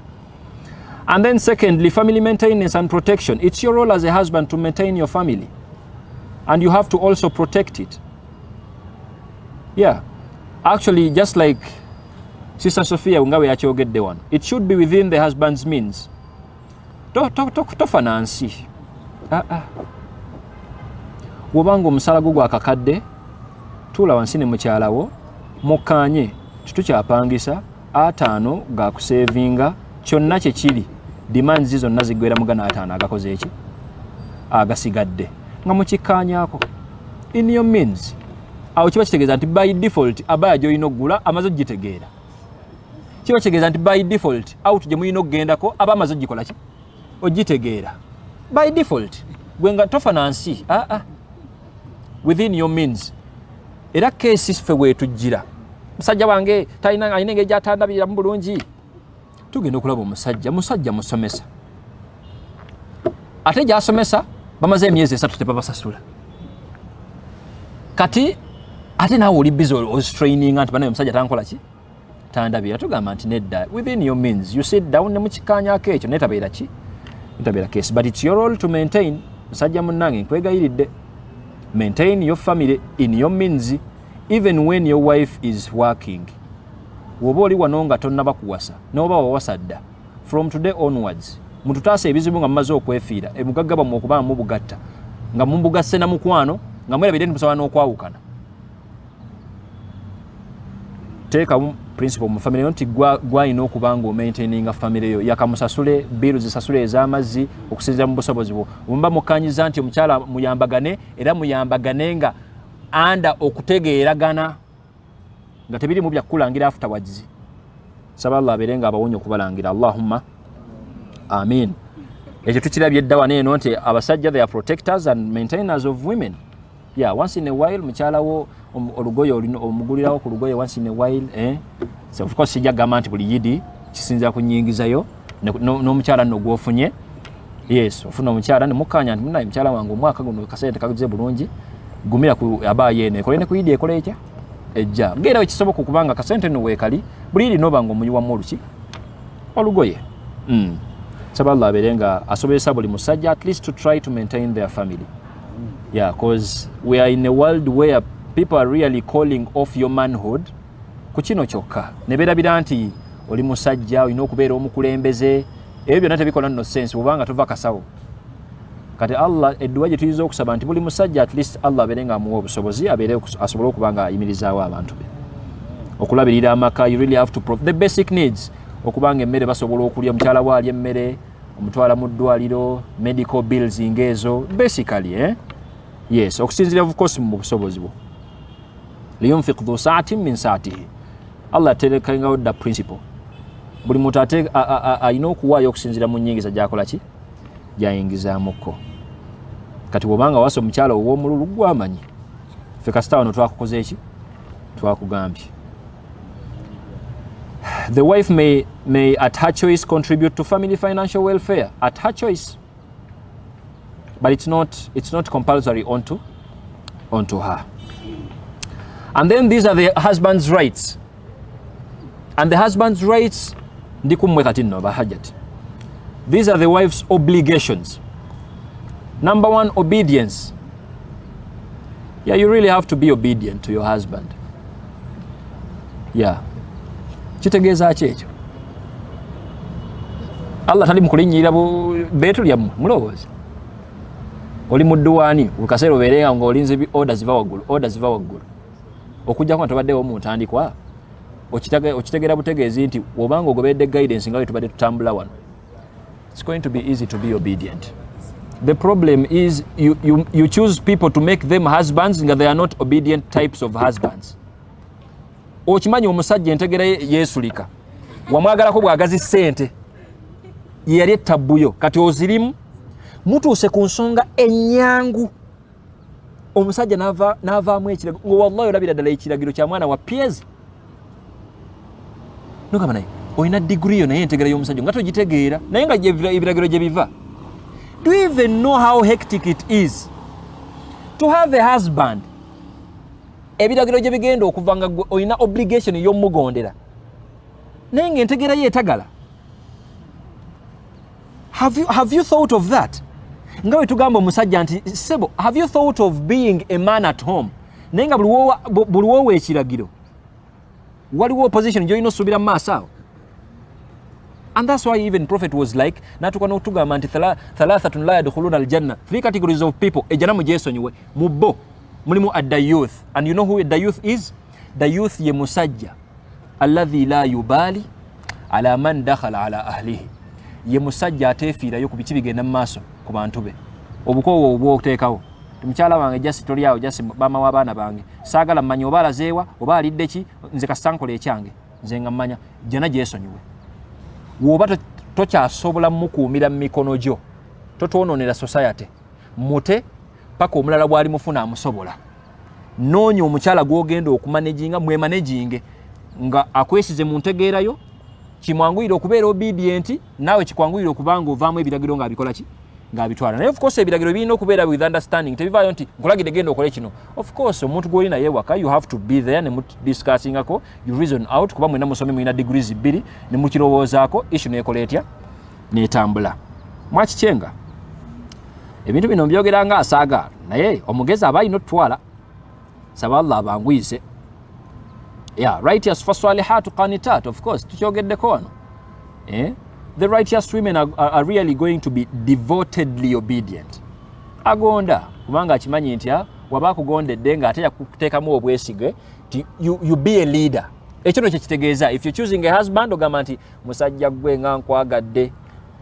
And then secondly, family maintenance and protection. It's your role as a husband to maintain your family, and you have to also protect it. Yeah, actually, just like Sister Sophia ungawe yakyogedde wano, it should be within the husband's means. Tofanansi. Wobanga omusala gwo gwakakadde, tuula wansi ne mukyalawo, mukkaanye, tukyapangisa, 5 ga kusevinga, kyonna kye kiri, demands zonna ziggwera mu gana 5 agakoze eki? Agasigadde. Nga mukikkaanyaako. In your means. Awo kiba kitegeeza nti by default abaya gy'olina okugula amaze ogitegeera. Kiba kitegeeza nti by default out gye mulina okugendako aba amaze ogikola ki? Ogitegeera. By default. Gwe nga tofanansi. Within your means. Era keesi ffe weetujjira. Musajja wange alina engeri gy'atandabira mu bulungi. Tugenda okulaba musajja musomesa. Ate gy'asomesa bamaze emyezi 3 tebabasasula. Kati ate naawe oli busy ostraining anti banaye omusajja tankola ki? Tandabira. Tugamba nti nedda, within your means. You sit down ne mukikkaanyaako ekyo netabeera ki? Netabeera case. But it's your role to maintain. Musajja munnange nkwegayiridde. Maintain your family in your means even when your wife is working. Woba oli wano nga tonnaba kuwasa n'oba wawasa dda, from today onwards mututaasa ebizibu nga mumaze okwefiira emugagga mu okuba mu bugatta nga mumbugasse na mukwano nga mwerabidde ntimusobola n'okwawukana. Teekamu principle mu family nti gwalina okuba nga omaintaininga family yo, yakamusasule biiru zisasule ez'amazzi okusinziira mu busobozi bwo. Mumba mukkaanyiza nti omukyala muyambagane era muyambagane nga anda okutegeeragana nga tebiri mu byakulangira afterwards. Saba Allah abeere nga abawonya okubalangira. Allahumma amin. Ekyo tukirabye edda wano eno nti abasajja they are protectors and maintainers of women. Yeah, once in a while mukyalawo olugoye omugulirawo ku lugoye once in a while. So of course sijja gamba nti buli yidi kisinza kunyingizayo n'omukyala nno gwofunye. Yes, ofuna omukyala ne mukkaanya nti munaye mukyala wange omwaka guno kasente kaguze bulungi, gumira ku abaaye eno ekole ne ku yidi ekole ekya ejja gera ekisoboka okubanga kasente no weekali buli yidi noba nga omuyiwamu oluki olugoye. Saba Allah abeere nga asobozesa buli musajja at least to try to maintain their family. Yeah, because we are in a world where people are really calling off your manhood ku kino kyokka ne beerabira nti oli musajja olina okubeera omukulembeze. Ebyo byonna tebikola no sense bwobanga tova kasawo. Kati Allah edduwa gye tuyinza okusaba nti buli musajja at least Allah abeere nga amuwa obusobozi abeere asobole okuba nga ayimirizaawo abantu be okulabirira amaka. You really have to the basic needs. Okubanga emmere basobola okulya, mukyala waali emmere, omutwala mu ddwaliro, medical bills ng'ezo basically. Yes, okusinziira of course mu busobozi bwo. Liyunfiq dhu sa'atin min sa'atihi. Allah aterekangawo dda principle. Buli muntu alina okuwaayo okusinziira mu nnyingiza gy'akola ki? Gyayingizaamuko. Kati bw'obanga wasa omukyala ow'omululu gwamanyi, ffe kasita wano twakukoze eki? Twakugambye. The wife may at her choice contribute to family financial welfare at her choice, but it's not compulsory onto her. And then these are the husband's rights, and the husband's rights ndikumwe kati nno bahajat. These are the wife's obligations. Number 1, obedience. Yeah, you really have to be obedient to your husband. Yeah. kitegeeza ki ekyo? Allah tali mukulinnyirira beetu lyammwe mulowooza oli mu dduwaani buli kaseera obeerenga ng'olinze order ziva waggulu okujjako nga tobaddewo mu ntandikwa okitegeera butegeezi nti obanga ogobedde guidance nga bwe tubadde tutambula wano, it's going to be easy to be obedient. The problem is you choose people to make them husbands nga they are not obedient types of husbands. Okimanyi omusajja entegera yeesulika wamwagalako bwagazi ssente yali ettabbuyo kati ozirimu mutuuse ku nsonga ennyangu omusajja n'avaamu ekiragiro nga wallahi olabira ddala ekiragiro kya mwana wa piezi nogamba naye olina diguri yo naye entegera y'omusajja nga togitegeera naye nga ebiragiro gye biva. Do you even know how hectic it is to have a husband ebiragiro gye bigenda okuva nga olina obligation y'omugondera naye nga entegera ye etagala? Have you thought of that? Nga bwe tugamba omusajja nti sebo, have you thought of being a man at home naye nga buli woowa ekiragiro waliwo opposition gy'olina osuubira mu maaso awo? And that's why even Prophet was like, natuka n'otugamba nti thalathatun la yadkhuluna aljanna, 3 categories of people ejjana mugyesonyiwe mu bo mulimu ad-dayuth. And you know who ad-dayuth is? Dayuth ye musajja alladhi la yubali ala man dakhala ala ahlihi, ye musajja ateefiirayo ku biki bigenda mu maaso ku bantu be. Obukoowo obwoteekawo mukyala wange jasi toli awo, jasi bama w'abaana bange saagala mmanyi oba alazeewa oba alidde ki, nze kasankola ekyange nze nga mmanya jjana gyesonyiwe. Woba tokyasobola mukuumira mu mikono gyo totwonoonera society mute paka omulala bw'ali mufuna amusobola. Noonya omukyala gw'ogenda okumanaginga mwemanaginge nga akwesize mu ntegeerayo, kimwanguyire okubeera obedient, naawe kikwanguyire okubanga ovaamu ebiragiro ng'abikola ki, ng'abitwala. Naye of course ebiragiro birina okubeera with understanding, tebivaayo nti nkulagidde genda okole kino. Of course omuntu gw'oli naye waka you have to be there ne discussingako, you reason out kuba mwena musomi mwina degrees 2 ne mukirowoozaako issue neekola etya neetambula. Mwakikyenga ebintu bino mbyogera nga asaagaala naye omugezi aba alina otutwala, saba Allah abanguyize. Yeah, righteous fasalihatu qanitat, of course tukyogeddeko wano. The righteous women are really going to be devotedly obedient. Agonda kubanga akimanyi nti waba akugondedde nga ate yakuteekamu obwesige you be a leader. Ekyo no kyekitegeeza if you're choosing a husband ogamba nti musajja gwe nga nkwagadde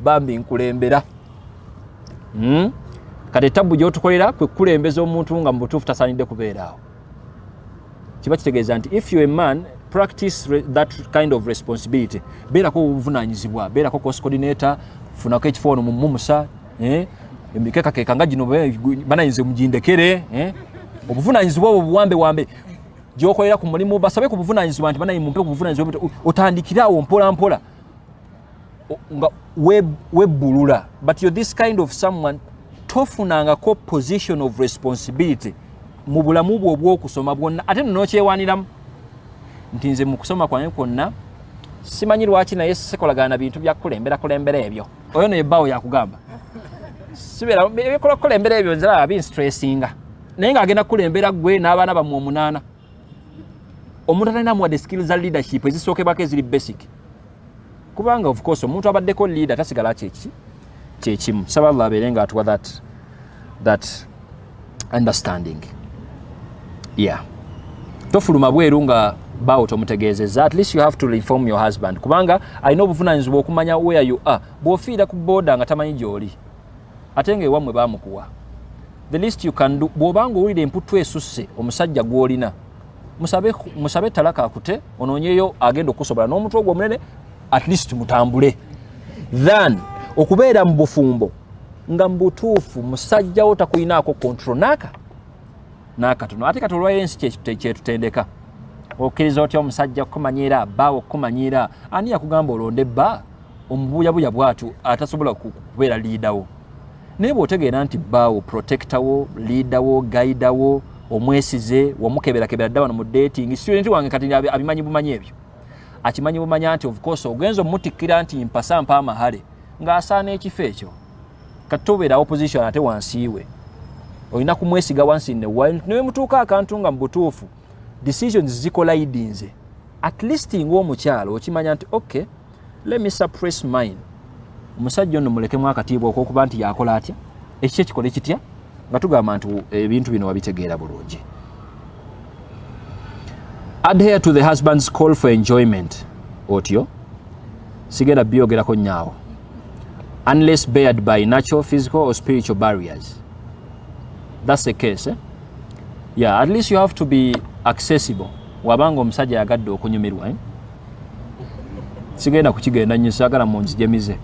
bambi nkulembera. Kati etabu gy'otukolera kwe kulembeza omuntu nga mu butuufu tasaanidde kubeeraawo. Kiba kitegeeza nti if you're a man, practice that kind of responsibility. Beerako obuvunanyizibwa, beerako course coordinator, funako ekifo ono mu mumusa, emikeka keka gino banayinze mugindekere, obuvunanyizibwa obwo buwambe gy'okolera ku mulimu basabe ku buvunanyizibwa nti banayi mumpe ku buvunanyizibwa otandikira awo mpola nga webbulula. But you're this kind of someone tofunangako position of responsibility mu bulamu bwo obw'okusoma bwonna ate nno kyewaaniramu nti nze mu kusoma kwange kwonna simanyi lwaki naye sikolagana bintu bya kulembera ebyo. Oyo no yebbaawo yakugamba sibeera kulembera ebyo nzira abinstressinga naye ng'agenda kulembera gwe n'abaana bammwe 8. Omuntu atalina muwadde skills za leadership ezisookebwako eziri basic kubanga of course omuntu abaddeko leader tasigala kyekimu. Saba Allah abeere nga atuwa that understanding. Yeah. Tofuluma bweru nga bawo tomutegeezezza. At least you have to inform your husband kubanga alina obuvunanyizibwa okumanya where you are. Bw'ofiira ku boda nga tamanyi gy'oli ate nga ewammwe baamukuwa, the least you can do bw'obanga owulira emputtu esusse omusajja gw'olina musabe talaka akute onoonyeyo agenda okusobola n'omuntu ogwo omunene at least mutambule than okubeera mu bufumbo nga mu butuufu musajja wo takuyinaako control n'akatono. Ate kati olwayensi kyetutendeka okkiriza otya omusajja kukumanyiira bbaawo okukumanyiira ani yakugamba olonde bba omubuyabuya bwatu atasobola kubeera liidawo. Naye bw'otegeera nti bbaawo protectawo liidawo gaidawo omwesize wamukeberakebera dda wano mu dating student wange kati abimanyi bumanyi ebyo akimanyi bumanya nti of course ogenza omutikkira nti mpasampa amahale ng'asaana ekifo ekyo kati tobeera opposition ate wansiiwe olina kumwesiga once in a while. Newe mutuuka akantu nga mu butuufu decisions zikola idinze at least ng'omukyalo okimanya nti okay, let me suppress mine. Omusajja ono mulekemu akatiibwa okwokuba nti yakola atya, ekiki ekikole kitya, nga tugamba nti ebintu bino wabitegeera bulungi. Adhere to the husband's call for enjoyment. Otyo sigenda byogerako nyaawo. Unless barred by natural, physical or spiritual barriers. That's the case, eh? Yeah, at least you have to be accessible. Wabanga omusajja yagadde okunyumirwa, eh? Sigenda kukigenda nnyo, saagala munzijemize.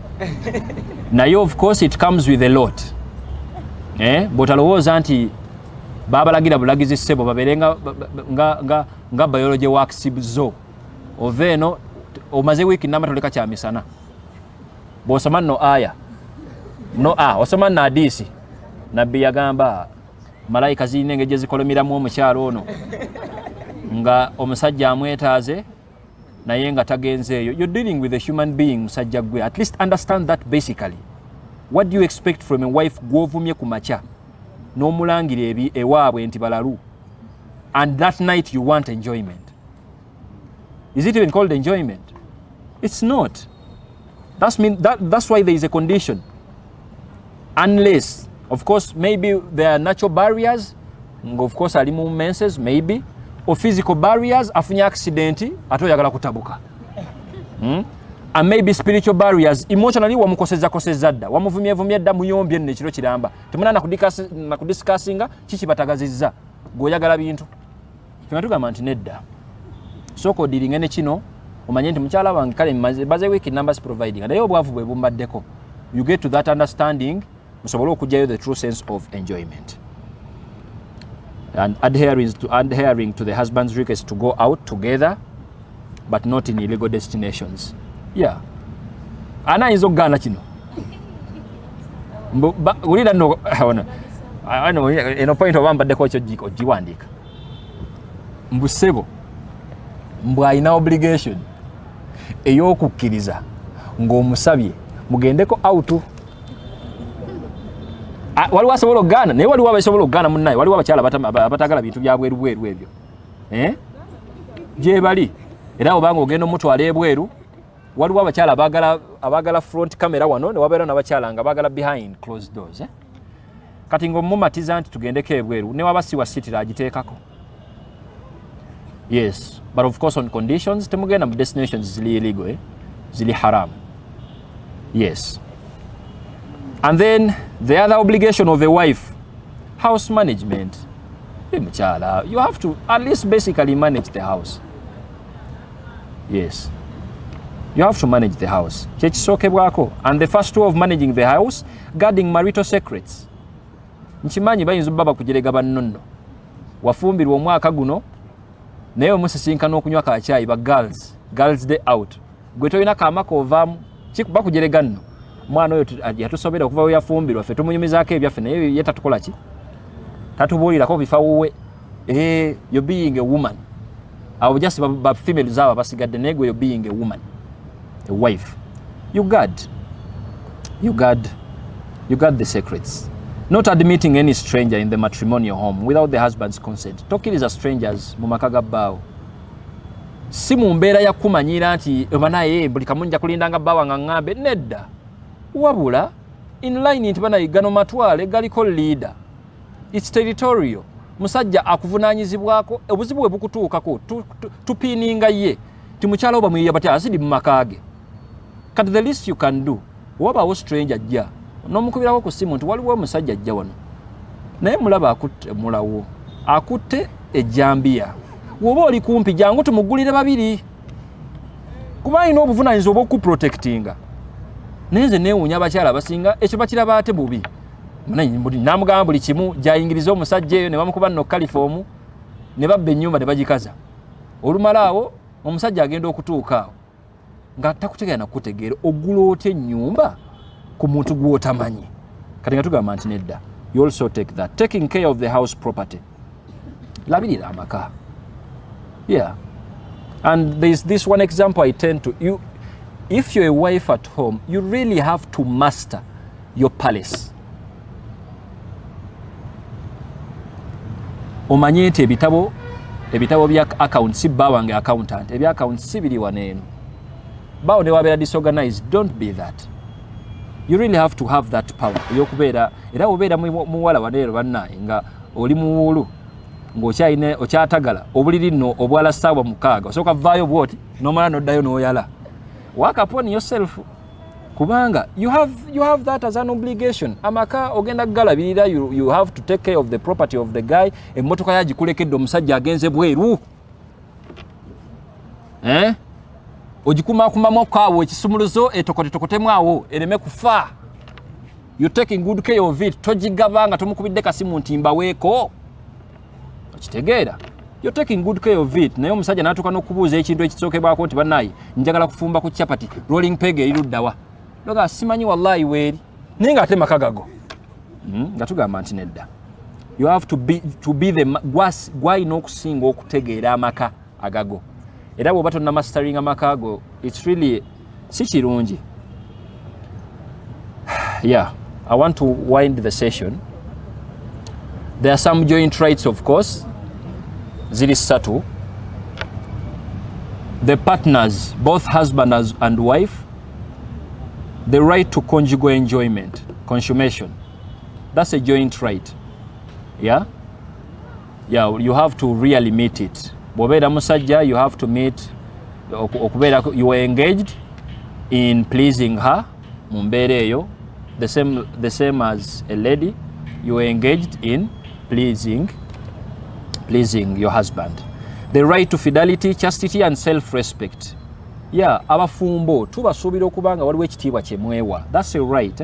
Naye of course it comes with a lot. Bw'otalowooza nti baabalagira bulagizi ssebo babeere nga biology works zo. Ova eno omaze wiiki n'amatoleka kya misana. Bw'osoma no aya, osoma na hadisi, nabbi yagamba malayika zirina engeri gye zikolomeramu omukyalo ono nga omusajja amwetaaze naye nga tagenze eyo. You're dealing with a human being, musajja gwe. At least understand that basically. What do you expect from a wife gw'ovumye ku makya n'omulangira ewaabwe nti balalu, and that night you want enjoyment? Is it even called enjoyment? It's not. That's why there is a condition. Unless, of course, maybe there are natural barriers, of course, alimu menses, maybe, or physical barriers, afunye accident, ato yagala kutabuka. And maybe spiritual barriers, emotionally wamukoseza dda, wamuvumye dda muyombye ne kiro kiramba. Temuna na kudiscussinga kiki batagazizza. Goyagala bintu. Tugamba nti nedda. Soko dealing ne kino, omanye nti mukyala wange kale baze wiki numbers providing. Naye obwavu bwe bumbaddeko. You get to that understanding, musobole okujjayo the true sense of enjoyment. And adhering to the husband's request to go out together, but not in illegal destinations. Yeah. Ana izo gana kino. Ulida no I know in a point of amba deko kyo jiwandika. Mbusebo. Mbwa ina obligation ey'okukkiriza ng'omusabye mugendeko out. Waliwo asobola okugaana naye waliwo abasobola okugaana munnaye, waliwo abakyala abatagala bintu bya bweru ebyo. Gye bali era obanga ogenda omutwala ebweru, waliwo abakyala abagala front camera wano, ne wabeera n'abakyala nga bagala behind closed doors. Kati ng'omumatiza nti tugendeko ebweru ne waba siwasitira agiteekako. Yes, but of course on conditions, temugenda mu destinations zili illegal, zili haram. Yes. And then the other obligation of a wife, house management. You have to at least basically manage the house. Yes. You have to manage the house. And the first two of managing the house, guarding marital secrets. Nchimanyi bayinza baba kujerega bannono. Wafumbirwa omwaka guno naye omusisinkana okunywa ka chai ba girls day out. Gwe toyina kamako ovaamu kikuba kujerega nno. Mwana oyo yatusobera okuva we yafumbirwa ffe tumunyumizaako ebyaffe naye ye tatukola ki? Tatubuulirako bifa wuwe. You're being a woman. Awo just ba female zaba basigadde naye gwe you're being a woman. A wife. You guard the secrets. Not admitting any stranger in the matrimonial home without the husband's consent. Tokkiriza strangers mu maka ga bbaawo. Si mu mbeera ya kumanyira nti banaye buli kamu nja kulindanga bbaawa nga ŋŋambe, nedda. Wabula in line nti banaye gano matwale galiko leader. It's territorial. Musajja akuvunaanyizibwako obuzibu bwe bukutuukako tupiininga ye ti mukyala oba muyiya batya asidi mu maka ge. Kati the least you can do, wabaawo stranger ajja n'omukubirako ku simu nti waliwo omusajja ajja wano naye mulaba akutte mulawo akutte ejjambiya, woba oli kumpi jangu tumugulire babiri kuba alina obuvunaanyizibwa obw'okuprotectinga. Naye nze neewuunya abakyala abasinga ekyo bakiraba ate bubi. Namugamba buli kimu gyayingiriza omusajja eyo ne bamukuba nno kalifoomu ne babba ennyumba ne bagikaza. Olumala awo omusajja agenda okutuuka awo nga takutegeera nakutegeera oggula otya ennyumba ku muntu gw'otamanyi. Kati nga tugamba nti nedda. You also take that. Taking care of the house property. Labirira amaka. Yeah. And there's this one example I tend to. If you're a wife at home, you really have to master your palace. Omanye nti ebitabo ebitabo bya account si bba wange accountant ebya account si biri waneeno bawo ne wabeera disorganized. Don't be that. You really have to have that power yokubeera era obeera muwala waneero bannaye nga oli muwulu ng'okyatagala obuliri nno obwala ssaawa 6 osooka vaayo bwoti n'omala n'oddayo n'oyala. Work upon yourself kubanga you have that as an obligation. Amaka ogenda galabirira, you have to take care of the property of the guy. Emmotoka yagikulekedde omusajja agenze bweru ogikumakumamu okaawo ekisumuluzo etokotemu awo ereme kufa. You taking good care of it. Tojigaba nga tomukubidde kasimu ntimba weeko okitegeera. You're taking good care of it. Naye omusajja n'atuuka n'okubuuza ekintu ekisookebwako nti bannaye njagala kufumba ku chapati rolling peg eriruddawa loga simanyi wallahi weeri naye nga ate maka gago nga tugamba nti nedda. You have to be the gwalina okusinga okutegeera amaka agago era bw'oba tonna mastering amaka ago it's really si kirungi. Yeah, I want to wind the session. There are some joint rights, of course. Ziri ssatu. The partners, both husband and wife, the right to conjugal enjoyment, consummation. That's a joint right. Yeah? Yeah, you have to really meet it. Bw'obeera musajja, you have to meet, okubeera you are engaged in pleasing her, mu mbeera eyo, the same as a lady, you are engaged in pleasing your husband. The right to fidelity, chastity and self-respect. Yeah, abafumbo tubasuubira okubanga waliwo ekitiibwa kye mwewa. That's a right.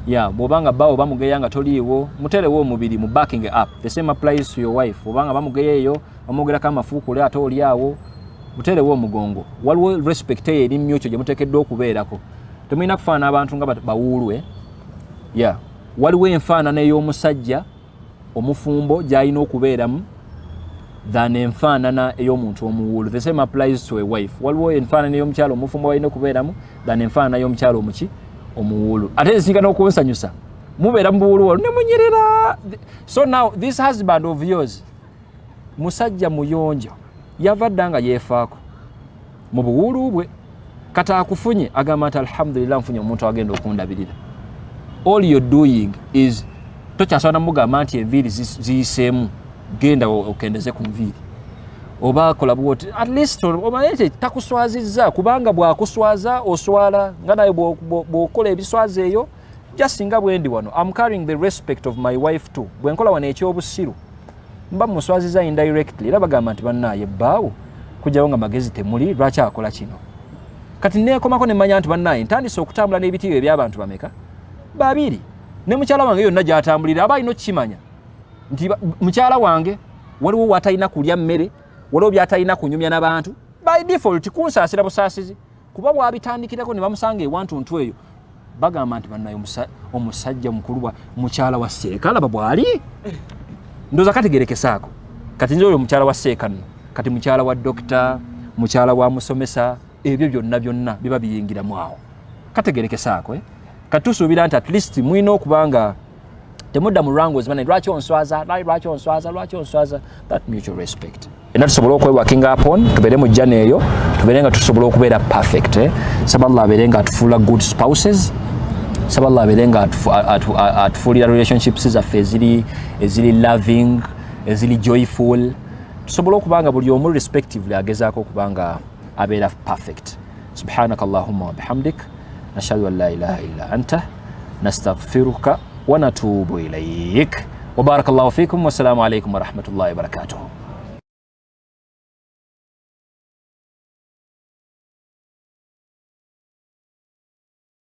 Yeah, bw'obanga bawo bamugeya nga toliiwo muterewo omubiri mu backing up. The same applies to your wife. Obanga bamugeya eyo bamugerako amafuukule ate oli awo muterewo omugongo. Waliwo respect eyo eri mmyokyo gye muteekeddwa okubeerako. Temulina kufaanana abantu nga bawuulwe. Yeah, waliwo enfaanana ey'omusajja omufumbo gy'alina okubeeramu than enfaanana ey'omuntu omuwuulu. The same applies to a wife. Waliwo enfaanana ey'omukyalo omufumbo alina okubeeramu than enfaanana y'omukyalo omuwuulu. Ate ezisinga n'okunsanyusa mubeera mu buwuulu wano ne munyerera. So now this husband of yours musajja muyonjo yava dda nga yeefaako mu buwuulu bwe kati akufunye agamba nti alhamdulillah nfunye omuntu agenda okundabirira. All you're doing is tokyasobola mugamba nti enviiri ziyiseemu genda okendeze ku nviiri oba kola bwoti at least omanye takuswazizza kubanga bwakuswaza oswala nga naye bw'okola ebiswaza eyo just singa bwendi wano I'm carrying the respect of my wife too. Bwenkola wano ekyobusiru mba muswaziza indirectly era bagamba nti bannaye bbaawo kujjawo nga magezi temuli lwaki akola kino. Kati neekomako nemanya nti bannaye ntandise okutambula n'ebitiibwa eby'abantu bameka babiri ne mukyala wange yonna gy'atambulira aba alina okukimanya nti mukyala wange waliwo watalina kulya mmere waliwo byatalina kunyumya n'abantu by default kunsaasira busaasizi kuba bwabitandikirako ne bamusanga ewantuntu eyo bagamba nti bannaye omusajja mukulu mukyala wa Seeka alaba bw'ali ndoza kategerekesaako kati nze oyo mukyala wa Seeka nno kati mukyala wa dokita mukyala wa musomesa ebyo byonna biba biyingiramu awo kategerekesaako katusuubira nti at least mwina okubanga temudda mu wrangles bane lwaki onswaza that mutual respect. Era tusobola okwewakinga upon tubeere mu jjana eyo tubeere nga tusobola okubeera perfect. Saba Allah abeere nga atufuula good spouses. Saba Allah abeere nga atufuulira relationships zaffe eziri loving eziri joyful. Tusobola okubanga buli omu respectively agezaako okubanga abeera perfect. Subhanaka Allahumma wa bihamdik nashhadu an la ilaha illa anta nastaghfiruka wa natubu ilayk wa barakallahu fikum wa assalamu alaykum wa rahmatullahi wa barakatuh.